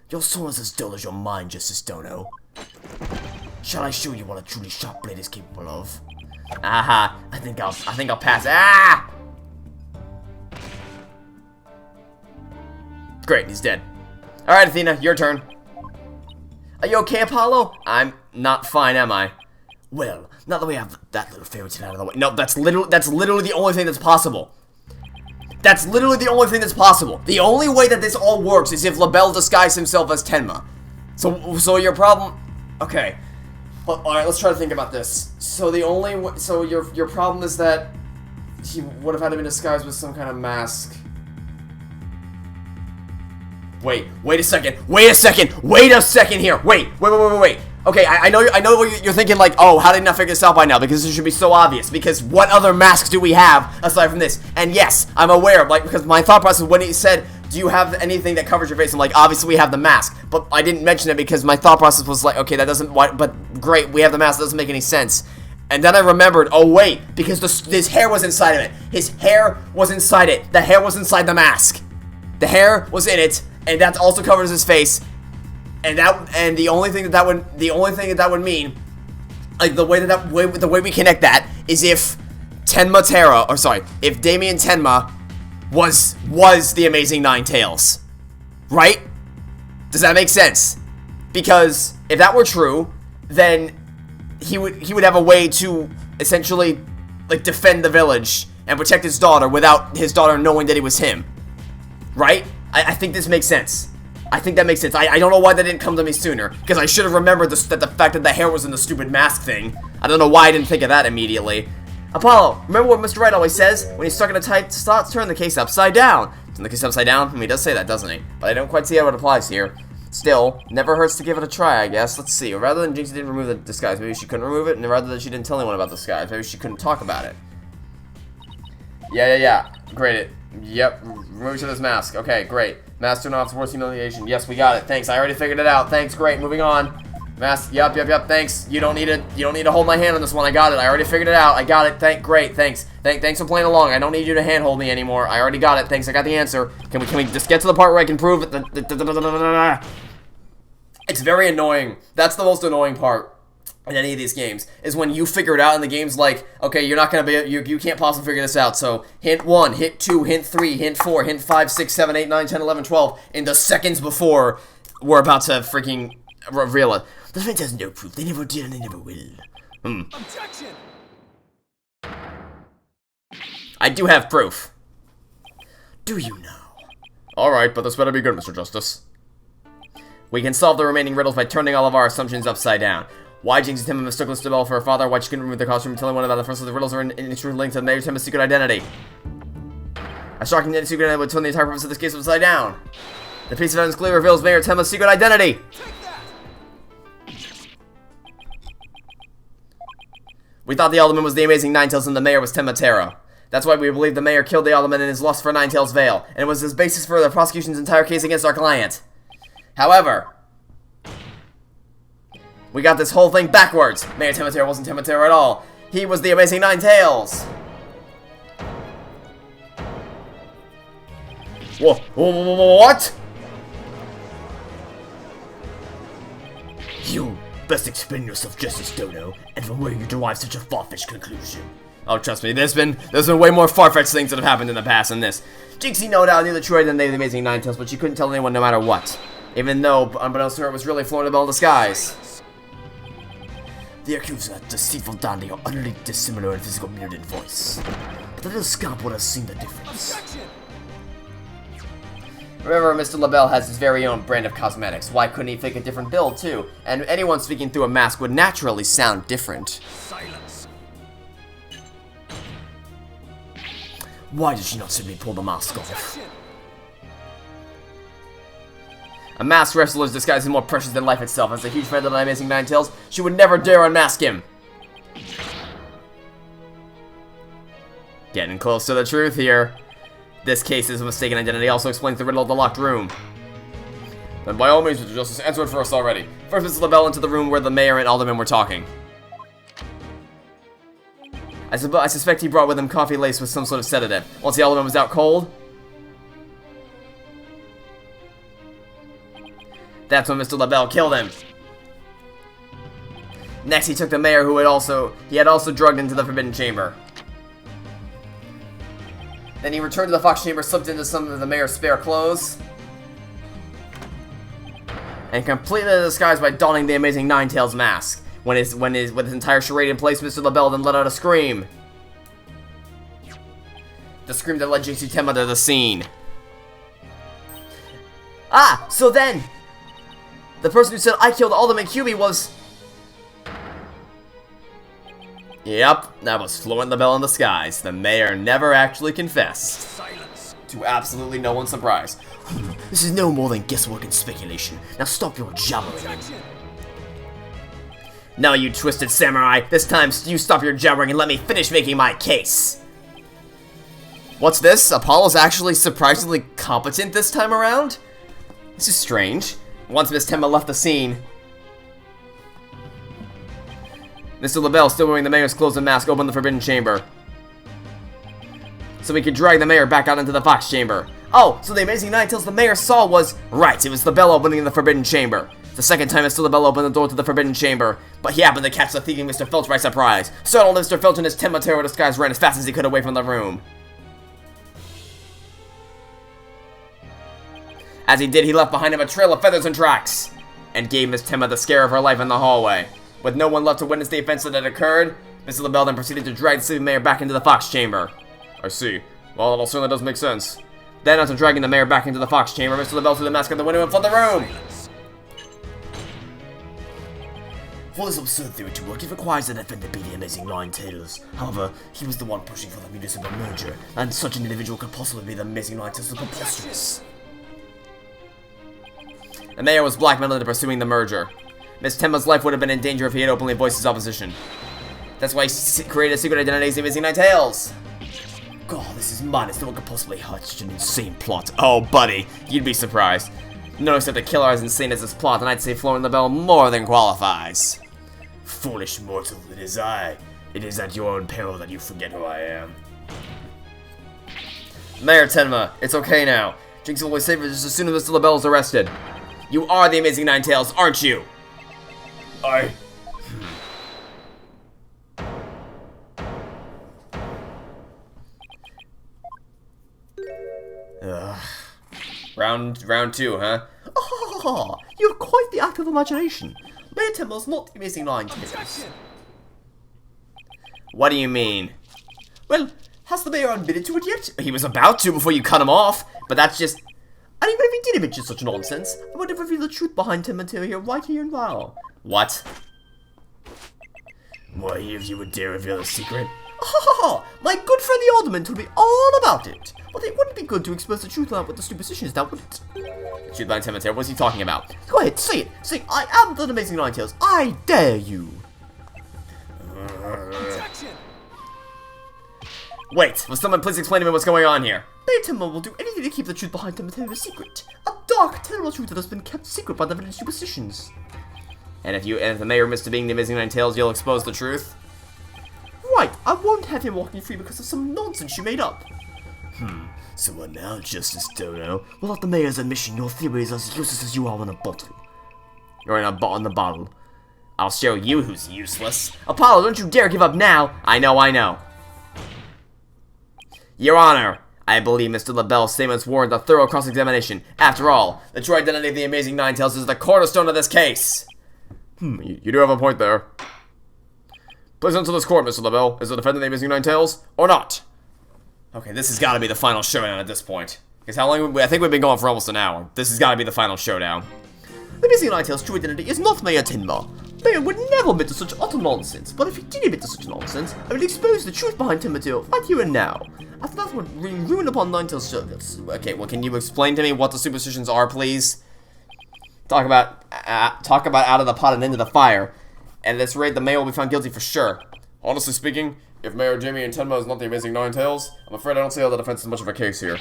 Your soul is as dull as your mind, Justice Dono. Shall I show you what a truly sharp blade is capable of? Aha! I think I'll pass. Ah! Great, he's dead. Alright, Athena, your turn. Are you okay, Apollo? I'm not fine, am I? Well, now that we have that little fairy tale out of the way. No, that's literally the only thing that's possible. That's literally the only thing that's possible. The only way that this all works is if Labelle disguised himself as Tenma. So your problem... Okay. Well, alright, let's try to think about this. So the only... So your problem is that he would have had to be disguised with some kind of mask. Wait a second here. Wait. Okay, I know what you're thinking, like, oh, how did I not figure this out by now? Because this should be so obvious. Because what other masks do we have aside from this? And yes, I'm aware, like, because my thought process when he said, do you have anything that covers your face? I'm like, obviously we have the mask. But I didn't mention it because my thought process was like, okay, that doesn't, but great, we have the mask, that doesn't make any sense. And then I remembered, oh wait, because his hair was inside of it. His hair was inside it. The hair was inside the mask. The hair was in it, and that also covers his face. And the only thing that would mean, like the way we connect that is if if Damien Tenma was the Amazing Nine Tails, right? Does that make sense? Because if that were true, then he would have a way to essentially like defend the village and protect his daughter without his daughter knowing that it was him, right? I think this makes sense. I think that makes sense. I don't know why that didn't come to me sooner, because I should have remembered that the fact that the hair was in the stupid mask thing. I don't know why I didn't think of that immediately. Apollo, remember what Mr. Wright always says? When he's stuck in a tight spot, turn the case upside down. Turn the case upside down? I mean, he does say that, doesn't he? But I don't quite see how it applies here. Still, never hurts to give it a try, I guess. Let's see. Rather than Jinxie didn't remove the disguise, maybe she couldn't remove it, and rather than she didn't tell anyone about the disguise, maybe she couldn't talk about it. Yeah. Great. Yep. Remove to this mask. Okay, great. Mask turn off worst humiliation. Yes, we got it. Thanks. I already figured it out. Thanks. Great. Moving on. Mask. Yep. Thanks. You don't need to hold my hand on this one. I got it. I already figured it out. I got it. Great. Thanks. Thanks for playing along. I don't need you to handhold me anymore. I already got it. Thanks. I got the answer. Can we just get to the part where I can prove it? It's very annoying. That's the most annoying part in any of these games, is when you figure it out and the game's like, okay, you're not gonna be, you can't possibly figure this out, so hint 1, hint 2, hint 3, hint 4, hint 5, 6, 7, 8, 9, 10, 11, 12, in the seconds before we're about to freaking reveal it. The defense has no proof. They never did and they never will. Objection! I do have proof. Do you now? Alright, but this better be good, Mr. Justice. We can solve the remaining riddles by turning all of our assumptions upside down. Why Jinxie Tenma mistook Labelle for her father, why she couldn't remove the costume, telling one about the first of the riddles are inextricably linked to Mayor Tenma's secret identity. A shocking secret identity would turn the entire purpose of this case upside down. The piece of evidence clearly reveals Mayor Tenma's secret identity. We thought the Alderman was the Amazing Ninetales and the Mayor was Tenma Terra. That's why we believe the Mayor killed the Alderman in his lust for Ninetales Veil, and it was his basis for the prosecution's entire case against our client. However, we got this whole thing backwards. Mayor Tenma Terra wasn't Tenma Terra at all. He was the Amazing Ninetales. What? You best explain yourself, Justice Dodo, and from where you derive such a far-fetched conclusion. Oh, trust me, there's been way more far-fetched things that have happened in the past than this. Jinxie no doubt knew the true identity of the Amazing Ninetales, but she couldn't tell anyone no matter what. Even though, unbeknownst to her, it was really Florence Labelle in disguise. The accuser, that deceitful dandy, are utterly dissimilar in physical beard and voice. But the little scamp would have seen the difference. Remember, Mr. Labelle has his very own brand of cosmetics. Why couldn't he fake a different build, too? And anyone speaking through a mask would naturally sound different. Silence. Why did she not simply pull the mask off? A masked wrestler's disguise is more precious than life itself. As a huge fan of the Amazing Ninetales, she would never dare unmask him. Getting close to the truth here. This case's mistaken identity also explains the riddle of the locked room. Then by all means, Mr. Justice, answer it for us already. First, Mr. Labelle into the room where the mayor and alderman were talking. I suspect he brought with him coffee laced with some sort of sedative. Once the alderman was out cold, that's when Mr. Labelle killed him. Next, he took the mayor, who had also drugged into the Forbidden Chamber. Then he returned to the Fox Chamber, slipped into some of the mayor's spare clothes, and completely disguised by donning the Amazing Ninetales mask. With his entire charade in place, Mr. Labelle then let out a scream. The scream that led Jinxie Tenma to the scene. Ah, so then, the person who said I killed Alderman QB was... Yep, that was Florence Labelle in disguise. The mayor never actually confessed. Silence. To absolutely no one's surprise. This is no more than guesswork and speculation. Now stop your jabbering. Objection. No, you twisted samurai. This time, you stop your jabbering and let me finish making my case. What's this? Apollo's actually surprisingly competent this time around? This is strange. Once Miss Tenma left the scene, Mr. Labelle, still wearing the mayor's clothes and mask, opened the Forbidden Chamber, so we could drag the mayor back out into the Fox Chamber. Oh, so the Amazing Ninetales the mayor saw was... Right, it was Labelle opening the Forbidden Chamber. The second time Mr. Labelle opened the door to the Forbidden Chamber, but he happened to catch the thieving Mr. Filch by surprise. Startled, Mr. Filch in his Tenma Terra disguise ran as fast as he could away from the room. As he did, he left behind him a trail of feathers and tracks, and gave Miss Tenma the scare of her life in the hallway. With no one left to witness the offense that had occurred, Mr. Labelle then proceeded to drag the sleeping mayor back into the Fox Chamber. I see. Well, that all certainly does make sense. Then, after dragging the mayor back into the Fox Chamber, Mr. Labelle threw the mask out the window and fled the room! For this absurd theory to work, it requires the defender to be the Amazing Ninetales. However, he was the one pushing for the municipal merger, and such an individual could possibly be the Amazing Ninetales so preposterous. The mayor was blackmailed into pursuing the merger. Miss Tenma's life would have been in danger if he had openly voiced his opposition. That's why he created a secret identity as the Amazing Ninetales. God, this is madness. No one could possibly hide such an insane plot. Oh, buddy, you'd be surprised. Notice that the killer is insane as his plot, and I'd say Florence Labelle more than qualifies. Foolish mortal, it is I. It is at your own peril that you forget who I am. Mayor Tenma, it's okay now. Jinx will be safe just as soon as Mr. Labelle is arrested. You are the Amazing Ninetales, aren't you? Round two, huh? Ah, you have quite the active imagination. Mayor Tenma's not the Amazing Ninetales. Objection. What do you mean? Well, has the mayor admitted to it yet? He was about to before you cut him off, but that's just... And even if he did admit to such nonsense, I would have revealed the truth behind Tenma Terra here, right here and now. What? Why, if you would dare reveal a secret, Ha! My good friend the Alderman told me all about it. But it wouldn't be good to expose the truth about what the superstitions now, would it? The truth behind Timoteo, what's he talking about? Go ahead, say it. Say, I am the Amazing Ninetales. I dare you. Objection! Wait, will someone please explain to me what's going on here? Mayor Timber will do anything to keep the truth behind Timoteo a secret. A dark, terrible truth that has been kept secret by the village superstitions. And if the mayor admits to being the Amazing Nine Tails, you'll expose the truth? Right, I won't have him walking free because of some nonsense you made up. So what now, Justice Dodo? Without the mayor's admission, your theory is as useless as you are in a bottle. You're in the bottle. I'll show you who's useless. Apollo, don't you dare give up now! I know. Your Honor, I believe Mr. Labelle's statements warrant a thorough cross-examination. After all, the true identity of the Amazing Nine Tails is the cornerstone of this case. You do have a point there. Please answer this court, Mr. Labelle. Is the defendant the Amazing Nine Tails, or not? Okay, this has got to be the final showdown at this point. Because how long? I think we've been going for almost an hour. This has got to be the final showdown. The Amazing Ninetales' true identity is not Mayor Timber. Mayor would never admit to such utter nonsense, but if he did admit to such nonsense, I would expose the truth behind Timoteo right here and now. After that would bring ruin upon Ninetales circuits. Okay, well, can you explain to me what the superstitions are, please? Talk about out of the pot and into the fire. And at this rate, the mayor will be found guilty for sure. Honestly speaking, if Mayor Jimmy and Tenma is not the Amazing Nine Tails, I'm afraid I don't see how the defense is much of a case here.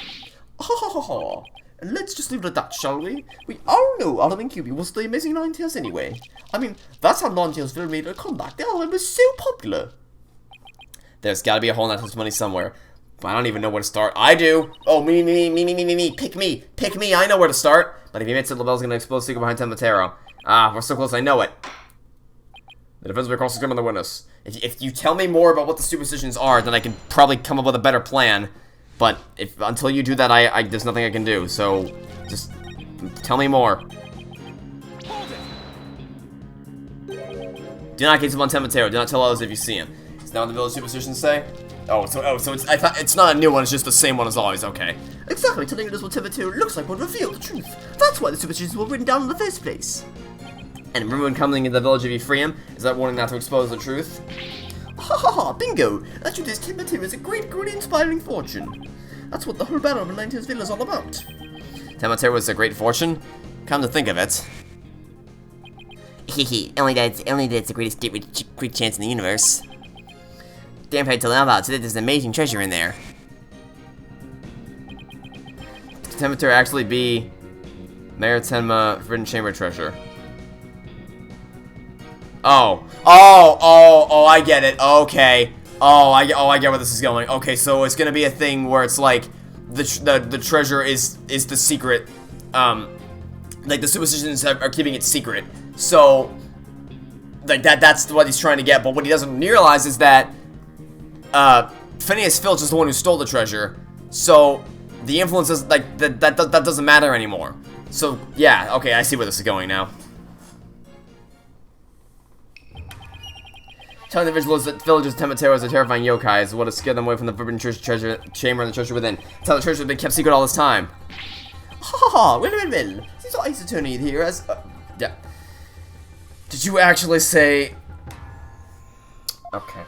Ha! And let's just leave it at that, shall we? We all know Alderman QB was the Amazing Ninetales anyway. I mean, that's how Ninetales film made a comeback. Their Alderman was so popular. There's gotta be a hole in that testimony somewhere. But I don't even know where to start. I do! Oh, me. Pick me, I know where to start. But if he admits that Labelle's gonna expose the secret behind Timoteo. Ah, we're so close, I know it. The defense will be cross-examined the witness. If you tell me more about what the superstitions are, then I can probably come up with a better plan. But until you do that, there's nothing I can do. So, just tell me more. Hold it! Do not gaze upon Timoteo. Do not tell others if you see him. Is that what the village superstitions say? So I thought it's not a new one. It's just the same one as always. Okay. Exactly, telling us what Timoteo looks like would reveal the truth. That's why the superstitions were written down in the first place. And remember when coming into the village if you free him? Is that warning not to expose the truth? Ha! Bingo! That truth is Timoteo is a great, inspiring fortune. That's what the whole battle of the Ninetales Villa is all about. Timoteo was a great fortune? Come to think of it. only that it's the greatest great chance in the universe. Damn right to know about so there's an amazing treasure in there. Could Timoteo actually be Mayor Tenma Forbidden Chamber treasure? Oh, I get it. Okay. I get where this is going. Okay, so it's gonna be a thing where it's like the treasure is the secret. Like the superstitions are keeping it secret. So like that's what he's trying to get. But what he doesn't realize is that Phineas Filch is the one who stole the treasure. So the influence is like that doesn't matter anymore. So yeah, okay, I see where this is going now. Telling the villagers Timoteo is a terrifying yokai is what has scared them away from the forbidden treasure chamber and the treasure within. Tell the treasure has been kept secret all this time. Well. Since our Ace Attorney here has... Yeah. Did you actually say... Okay.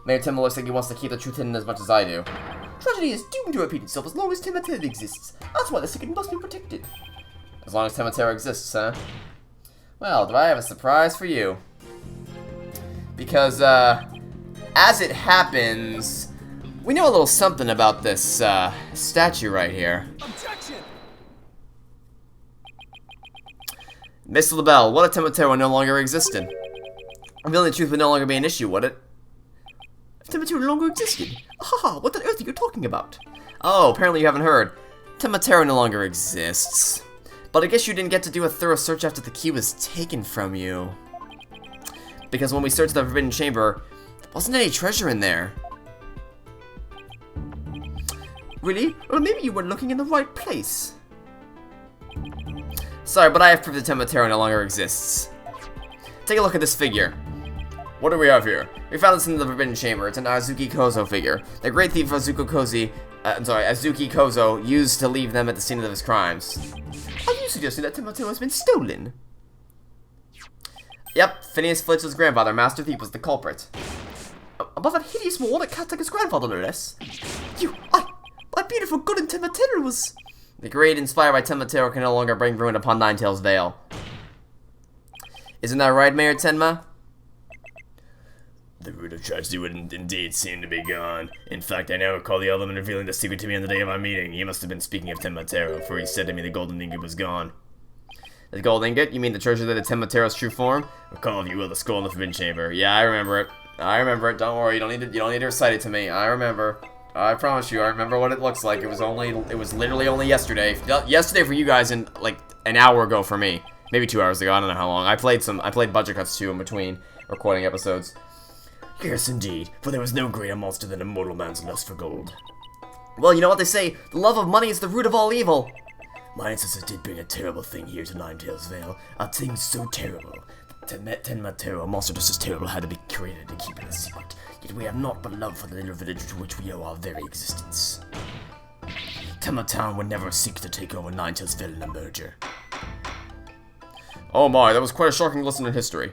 Mayor Timoteo looks like he wants to keep the truth hidden as much as I do. Tragedy is doomed to repeat itself as long as Timoteo exists. That's why the secret must be protected. As long as Timoteo exists, huh? Well, do I have a surprise for you? Because, as it happens, we know a little something about this, statue right here. Objection! Mr. Labelle, what if Timoteo no longer existed? Revealing the truth would no longer be an issue, would it? If Timoteo no longer existed? What on earth are you talking about? Oh, apparently you haven't heard. Timoteo no longer exists. But I guess you didn't get to do a thorough search after the key was taken from you. Because when we searched the Forbidden Chamber, there wasn't any treasure in there. Really? Well, maybe you weren't looking in the right place. Sorry, but I have proof that Timoteo no longer exists. Take a look at this figure. What do we have here? We found this in the Forbidden Chamber. It's an Azuki Kozo figure. The great thief Azuki Kozo used to leave them at the scene of his crimes. Are you suggesting that Timoteo has been stolen? Yep, Phineas Fletcher's grandfather, Master Thief, was the culprit. above that hideous wall that can't take his grandfather, no less. My beautiful good and Timotero was... The great, inspired by Tenma can no longer bring ruin upon Ninetales Vale. Isn't that right, Mayor Tenma? The root of tragedy would indeed seem to be gone. In fact, I now recall the Alderman revealing the secret to me on the day of our meeting. He must have been speaking of Tenma, for he said to me the golden ingot was gone. The gold ingot? You mean the treasure that is Tenmatero's true form? Recall, if you will, the scroll in the Forbidden Chamber. Yeah, I remember it. Don't worry, you don't need to recite it to me. I remember. I promise you, I remember what it looks like. It was literally only yesterday. Yesterday for you guys and like an hour ago for me. Maybe 2 hours ago, I don't know how long. I played budget cuts too in between recording episodes. Yes, indeed, for there was no greater monster than a mortal man's lust for gold. Well, you know what they say, the love of money is the root of all evil. My ancestors did bring a terrible thing here to Ninetales Vale. A thing so terrible. Tenma, monster just as terrible, had to be created to keep it a secret. Yet we have naught but love for the little village to which we owe our very existence. Tenma Town would never seek to take over Ninetales Vale in a merger. Oh my, that was quite a shocking lesson in history.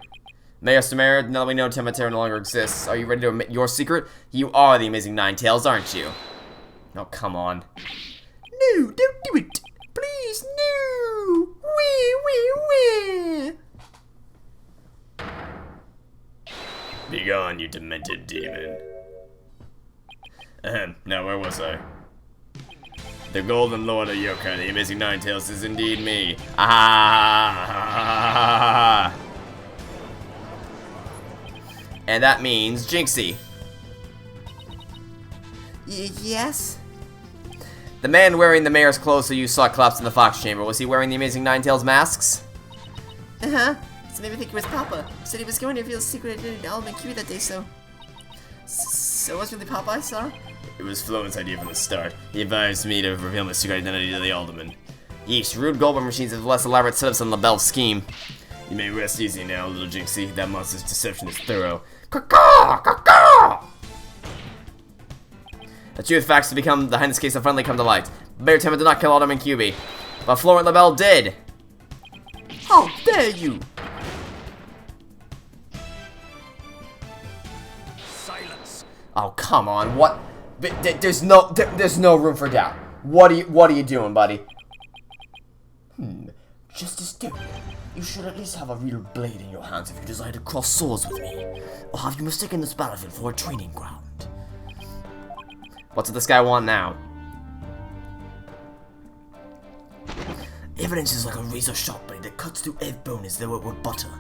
Mayor Samara, now that we know Tenma no longer exists, are you ready to admit your secret? You are the amazing Ninetales, aren't you? Oh, come on. No, don't do it. Please, no. Wee. Begone, you demented demon. Now where was I? The Golden Lord of Yokai, the amazing Ninetales, is indeed me. Ah! And that means Jinxie. Yes? The man wearing the mayor's clothes who you saw collapse in the Fox Chamber, was he wearing the amazing Ninetales masks? Uh-huh. So maybe think it was Papa. He said he was going to reveal the secret identity to Alderman Kiwi that day, so it was really Papa I saw? It was Florence's idea from the start. He advised me to reveal my secret identity to the Alderman. Yeesh, rude Goldberg machines have less elaborate setups than Labelle's scheme. You may rest easy now, little Jinxie. That monster's deception is thorough. The truth facts to become the heinous case have finally come to light. Mayor Tenma did not kill Alderman QB, but Florence Labelle did. How dare you! Silence. Oh, come on, what? There's no room for doubt. What are you doing, buddy? Justice Derek, you should at least have a real blade in your hands if you desire to cross swords with me. Or have you mistaken this battlefield for a training ground? What's this guy want now? Evidence is like a razor-sharp blade that cuts through every bone as though it were butter.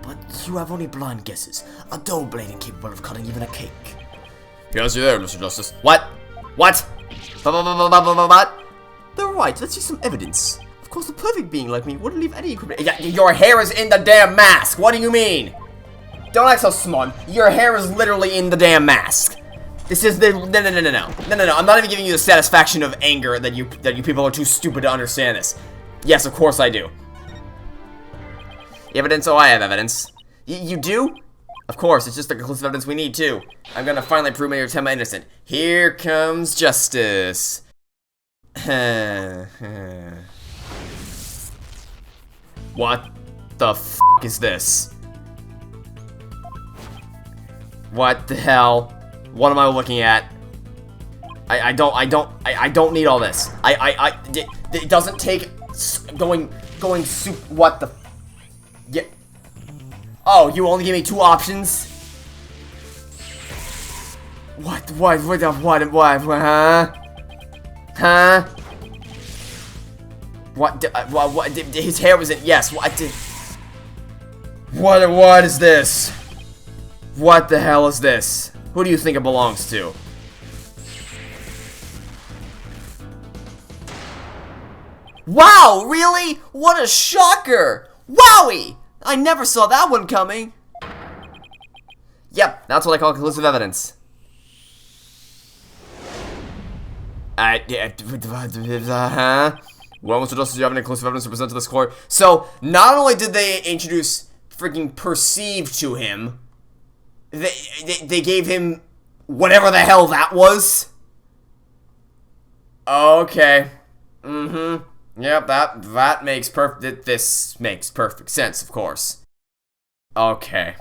But you have only blind guesses. A dull blade incapable of cutting even a cake. Yes, you there, Mr. Justice. What? What? What? They're right, let's see some evidence. Of course, a perfect being like me wouldn't leave any equipment. Yeah, your hair is in the damn mask. What do you mean? Don't act so smug. Your hair is literally in the damn mask. This is the no. I'm not even giving you the satisfaction of anger that you people are too stupid to understand this. Yes, of course I do. Evidence? Oh, I have evidence. You do? Of course, it's just the conclusive evidence we need too. I'm gonna finally prove Mayor Tenma innocent. Here comes justice. What the f is this? What the hell? What am I looking at? I don't need all this. It doesn't take going what the yeah. Oh, you only gave me 2 options? What, huh? Huh? What, his hair was in, yes, what is this? What the hell is this? Who do you think it belongs to? Wow, really? What a shocker! Wowie! I never saw that one coming. Yep, that's what I call conclusive evidence. Well, Mr. Justice, do you have any conclusive evidence to present to this court? So, not only did they introduce freaking perceived to him, they gave him whatever the hell that was. Okay. Yep, that makes this makes perfect sense, of course. Okay.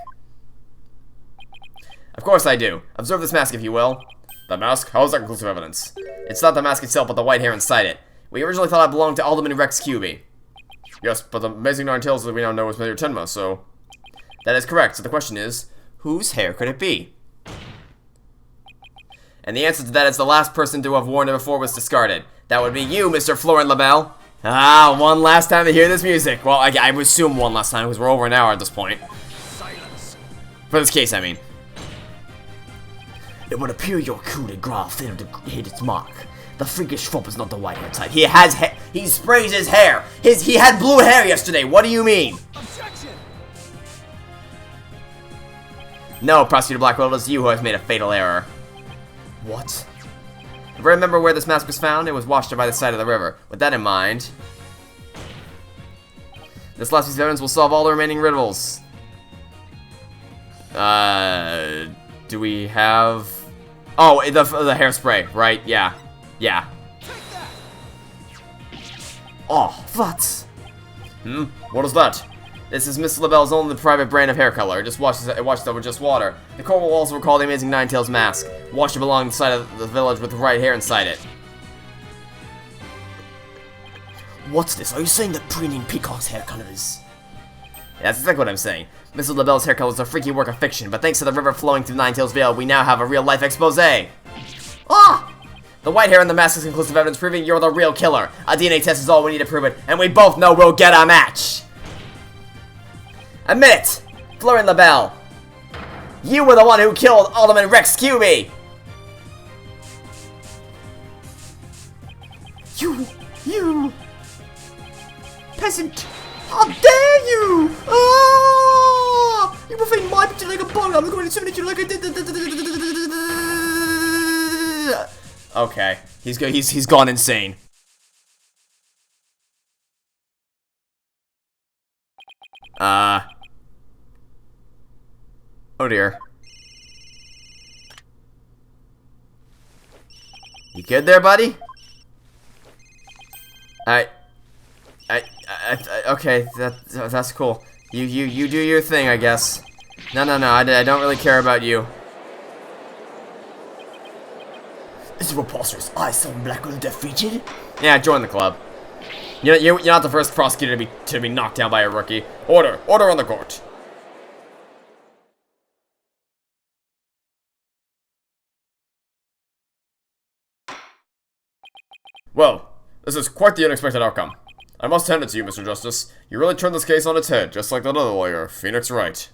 Of course I do. Observe this mask, if you will. The mask? How is that conclusive evidence? It's not the mask itself, but the white hair inside it. We originally thought it belonged to Alderman Rex QB. Yes, but the amazing Nine Tails that we now know is Mayor Tenma, so... That is correct, so the question is, whose hair could it be? And the answer to that is the last person to have worn it before was discarded. That would be you, Mr. Florence Labelle. Ah, one last time to hear this music. Well, I would assume one last time, because we're over an hour at this point. Silence. For this case, I mean. It would appear your coup de grace failed to hit its mark. The freakish fop is not the white hair type. He has he sprays his hair. He had blue hair yesterday. What do you mean? Objection. No, Prosecutor Blackwell, it is you who has made a fatal error. What? If I remember where this mask was found, it was washed up by the side of the river. With that in mind, this last piece of evidence will solve all the remaining riddles. Do we have... Oh, the hairspray, right? Yeah. Yeah. Oh, what? What is that? This is Miss Labelle's only private brand of hair color. It washes up with just water. The core will also recall the amazing Ninetales mask. Washed up along the side of the village with the right hair inside it. What's this? Are you saying that preening Peacock's hair color is... Yeah, that's exactly what I'm saying. Mrs. Labelle's hair color is a freaky work of fiction, but thanks to the river flowing through Ninetales Vale, we now have a real-life expose. Ah! The white hair in the mask is conclusive evidence proving you're the real killer. A DNA test is all we need to prove it, and we both know we'll get a match. Admit it! Florence Labelle! You were the one who killed Alderman Rex QB! You peasant! How dare you! Ah! You profane my picture like a bug. I'm going to inseminate you like I did. Okay, he's gone insane. Oh dear. You good there, buddy? Okay, that's cool. You do your thing, I guess. No, I don't really care about you. It's preposterous. I saw Blackwell defeated. Yeah, join the club. You're not the first prosecutor to be knocked down by a rookie. Order on the court. Well, this is quite the unexpected outcome. I must hand it to you, Mr. Justice. You really turned this case on its head, just like that other lawyer, Phoenix Wright.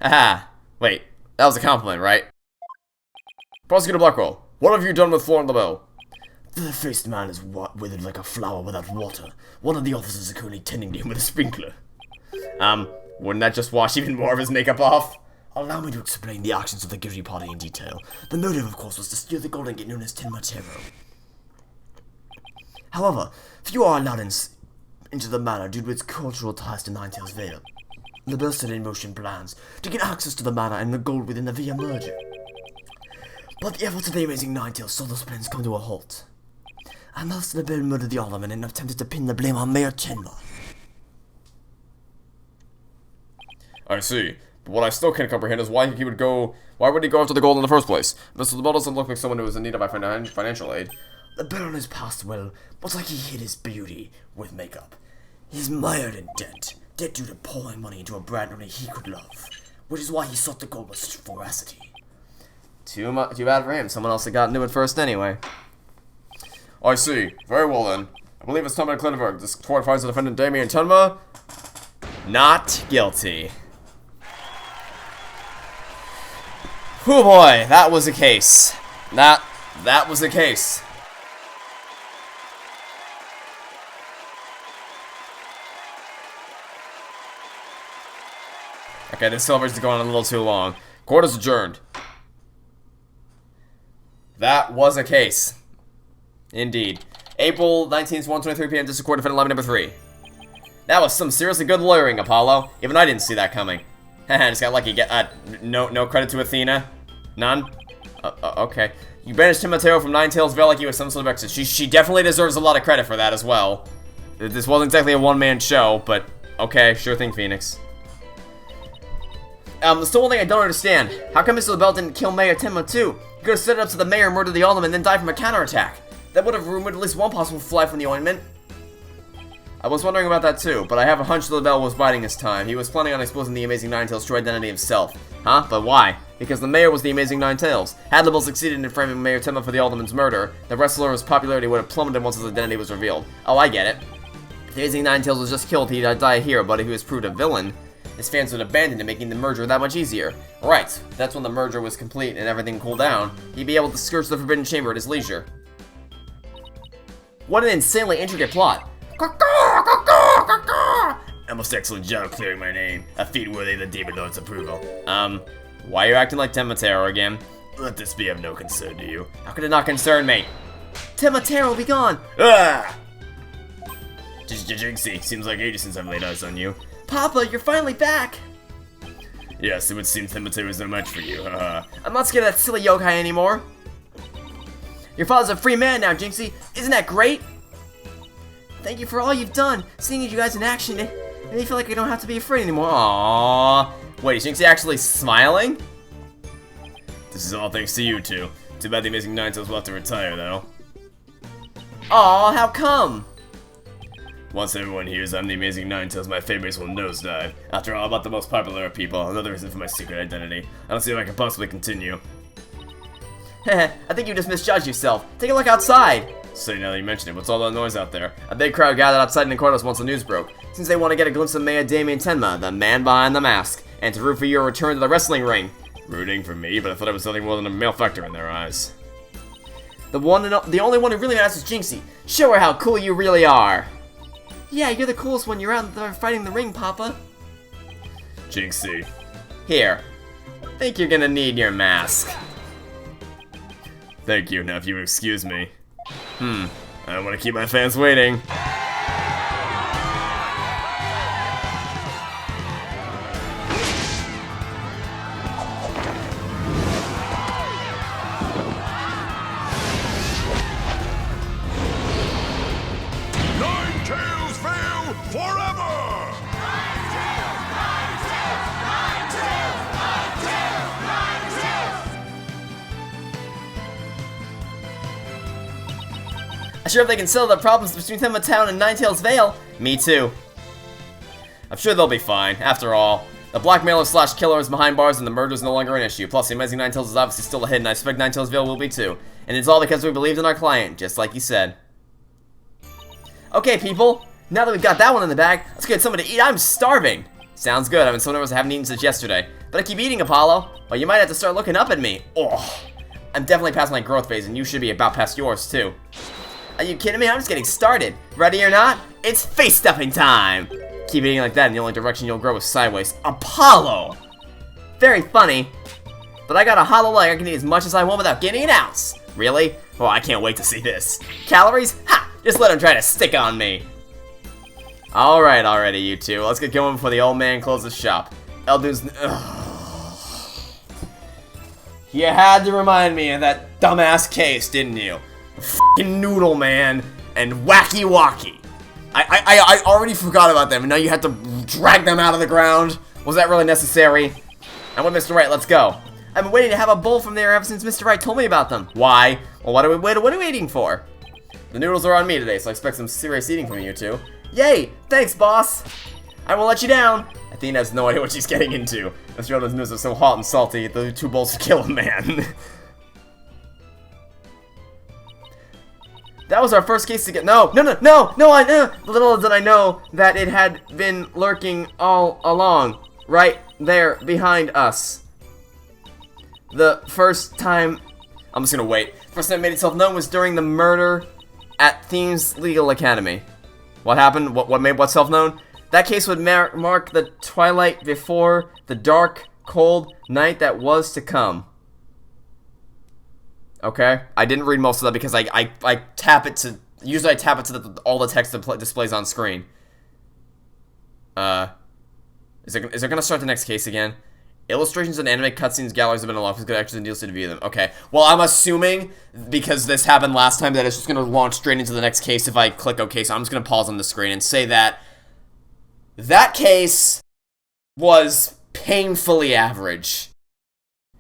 Aha. Wait, that was a compliment, right? Prosecutor Blackwell, what have you done with Florence Labelle? The faced man is withered like a flower without water. One of the officers is currently tending to him with a sprinkler. Wouldn't that just wash even more of his makeup off? Allow me to explain the actions of the guilty party in detail. The motive, of course, was to steal the golden gate known as Tenma. However, few are allowed into the manor due to its cultural ties to Ninetales Vale. Labelle set in motion plans to get access to the manor and the gold within the via merger. But the efforts of the amazing Ninetales saw those plans come to a halt. And thus Labelle murdered the alderman and attempted to pin the blame on Mayor Tenma. I see. But what I still can't comprehend is why would he go after the gold in the first place? Mr. Labelle doesn't look like someone who is in need of financial aid. The Baron has passed well, but like he hid his beauty with makeup. He's mired in debt due to pouring money into a brand only he could love, which is why he sought the gold with such voracity. Too bad for him. Someone else had gotten to it first anyway. I see. Very well then. I believe it's time to declare the verdict. This court finds the defendant Damien Tenma not guilty. Oh boy, that was a case. That was a case. Okay, this celebration's going on a little too long. Court is adjourned. That was a case. Indeed. April 19th, 1:23 p.m. District Court, defendant number 3. That was some seriously good lawyering, Apollo. Even I didn't see that coming. Haha, just got lucky. No credit to Athena? None? Okay. You banished Timoteo from Ninetales Vale like he was some sort of exit. She definitely deserves a lot of credit for that as well. This wasn't exactly a one-man show, but okay, sure thing, Phoenix. Still one thing I don't understand. How come Mr. Labelle didn't kill Mayor Tenma too? He could have set it up so the mayor murdered the alderman and then died from a counterattack. That would have removed at least one possible fly from the ointment. I was wondering about that too, but I have a hunch Labelle was biding his time. He was planning on exposing the Amazing Ninetales' true identity himself. Huh? But why? Because the mayor was the Amazing Ninetales. Had Labelle succeeded in framing Mayor Tenma for the alderman's murder, the wrestler's popularity would have plummeted once his identity was revealed. Oh, I get it. If the Amazing Ninetales was just killed, he'd die a hero, but if he was proved a villain, his fans would abandon him, making the merger that much easier. Right, that's when the merger was complete and everything cooled down. He'd be able to scourge the Forbidden Chamber at his leisure. What an insanely intricate plot. A most excellent job clearing my name. A feat worthy of the Demon Lord's approval. Why are you acting like Tenma again? Let this be of no concern to you. How could it not concern me? Tenma will be gone! Ah! Jinxie, seems like ages since I've laid eyes on you. Papa, you're finally back! Yes, it would seem Tenma was no match for you, haha. I'm not scared of that silly yokai anymore. Your father's a free man now, Jinxie. Isn't that great? Thank you for all you've done. Seeing you guys in action, it made me feel like I don't have to be afraid anymore. Aww. Wait, is Jinxie actually smiling? This is all thanks to you two. Too bad the Amazing Ninetales will have to retire, though. Aw, how come? Once everyone hears I'm the Amazing Ninetales, my favorites will nosedive. After all, I'm not the most popular of people. Another reason for my secret identity. I don't see how I can possibly continue. Heh, I think you just misjudged yourself. Take a look outside. So now that you mention it, what's all that noise out there? A big crowd gathered outside Nicordos once the news broke, since they want to get a glimpse of Mayor Damien Tenma, the man behind the mask, and to root for your return to the wrestling ring. Rooting for me, but I thought I was nothing more than a male factor in their eyes. The only one who really matters is Jinxie. Show her how cool you really are. Yeah, you're the coolest when you're out there fighting the ring, Papa. Jinxie. Here. Think you're gonna need your mask. Thank you. Now if you would excuse me. I don't want to keep my fans waiting. Ninetales fail forever! I'm sure if they can settle the problems between Tenma Town and Ninetales Vale, me too. I'm sure they'll be fine. After all, the blackmailer slash killer is behind bars and the murder is no longer an issue. Plus, the Amazing Ninetales is obviously still ahead, and I suspect Ninetales Vale will be too. And it's all because we believed in our client, just like you said. Okay, people. Now that we've got that one in the bag, let's get something to eat. I'm starving. Sounds good. I've been so nervous I haven't eaten since yesterday. But I keep eating, Apollo. But you might have to start looking up at me. Oh, I'm definitely past my growth phase, and you should be about past yours, too. Are you kidding me? I'm just getting started. Ready or not, it's face stuffing time. Keep eating like that, and the only direction you'll grow is sideways. Apollo! Very funny. But I got a hollow leg I can eat as much as I want without getting an ounce. Really? Oh, I can't wait to see this. Calories? Ha! Just let him try to stick on me. Alright, already, you two. Let's get going before the old man closes shop. Eldu's... You had to remind me of that dumbass case, didn't you? F***ing Noodle Man and Wacky Wacky. I already forgot about them, and now you had to drag them out of the ground. Was that really necessary? I'm with Mr. Wright, let's go. I've been waiting to have a bowl from there ever since Mr. Wright told me about them. Why? Well, what are we waiting for? The noodles are on me today, so I expect some serious eating from you two. Yay! Thanks, boss! I won't let you down! Athena has no idea what she's getting into. Mr. Oda's noodles are so hot and salty, the 2 bowls would kill a man. That was our first case to get- No! Little did I know that it had been lurking all along. Right there, behind us. The first time... I'm just gonna wait. First time it made itself known was during the murder at Thieves Legal Academy. What happened? What made what's self-known? That case would mark the twilight before the dark, cold night that was to come. Okay, I didn't read most of that because I tap it to... Usually I tap it to all the text that displays on screen. Is it gonna start the next case again? Illustrations and anime cutscenes galleries have been unlocked. It's good extras and deals to view them. Okay, well I'm assuming, because this happened last time, that it's just gonna launch straight into the next case if I click OK, so I'm just gonna pause on the screen and say that... That case was painfully average.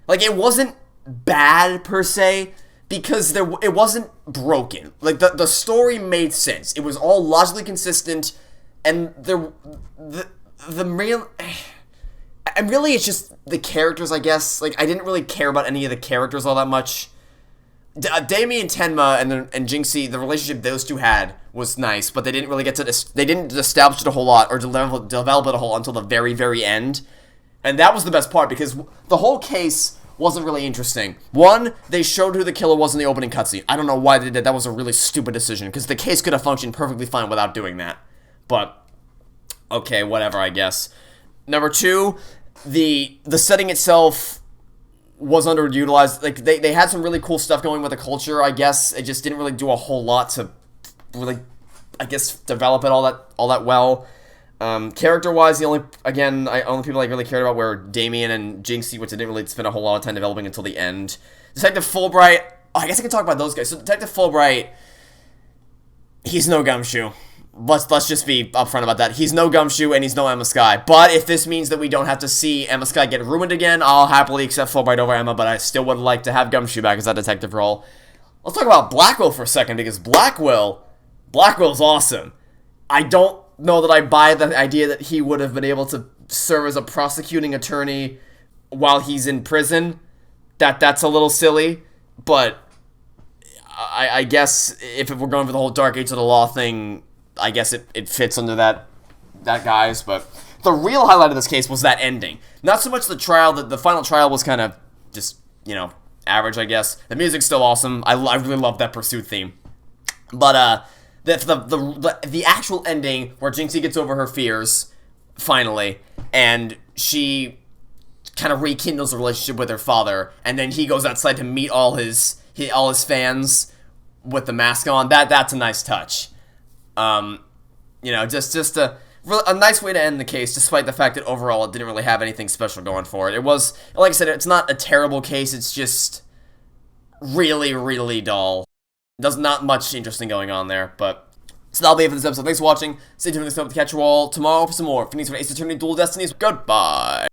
Like, it wasn't bad, per se, because it wasn't broken. Like, the story made sense. It was all logically consistent, and the real... And really, it's just the characters, I guess. Like, I didn't really care about any of the characters all that much. Damien Tenma and Jinxie, the relationship those two had was nice, but they didn't really get to they didn't establish it a whole lot or develop it a whole until the very, very end. And that was the best part, because the whole case wasn't really interesting. One, they showed who the killer was in the opening cutscene. I don't know why they did. That was a really stupid decision, because the case could have functioned perfectly fine without doing that. But, okay, whatever, I guess. Number two, the setting itself was underutilized. Like, they had some really cool stuff going with the culture, I guess. It just didn't really do a whole lot to really, I guess, develop it all that well. Character-wise, the only people I really cared about were Damien and Jinxie, which I didn't really spend a whole lot of time developing until the end. Detective Fulbright, I guess I can talk about those guys. So Detective Fulbright, he's no gumshoe. Let's just be upfront about that. He's no Gumshoe, and he's no Emma Skye. But if this means that we don't have to see Emma Skye get ruined again, I'll happily accept Fulbright over Emma, but I still would like to have Gumshoe back as that detective role. Let's talk about Blackwell for a second, because Blackwell's awesome. I don't know that I buy the idea that he would have been able to serve as a prosecuting attorney while he's in prison. That's a little silly, but I guess if we're going for the whole Dark Age of the Law thing, I guess it fits under that guise. But the real highlight of this case was that ending. Not so much the trial. The final trial was kind of just, average, I guess. The music's still awesome. I really love that Pursuit theme. But the actual ending where Jinxie gets over her fears, finally, and she kind of rekindles a relationship with her father, and then he goes outside to meet all his fans with the mask on. That's a nice touch. Just a nice way to end the case, despite the fact that overall it didn't really have anything special going for it. It was, like I said, it's not a terrible case, it's just really, really dull. There's not much interesting going on there, but... So that'll be it for this episode. Thanks for watching. Stay tuned for this episode to catch you all tomorrow for some more Phoenix Wright Attorney Dual Destinies. Goodbye!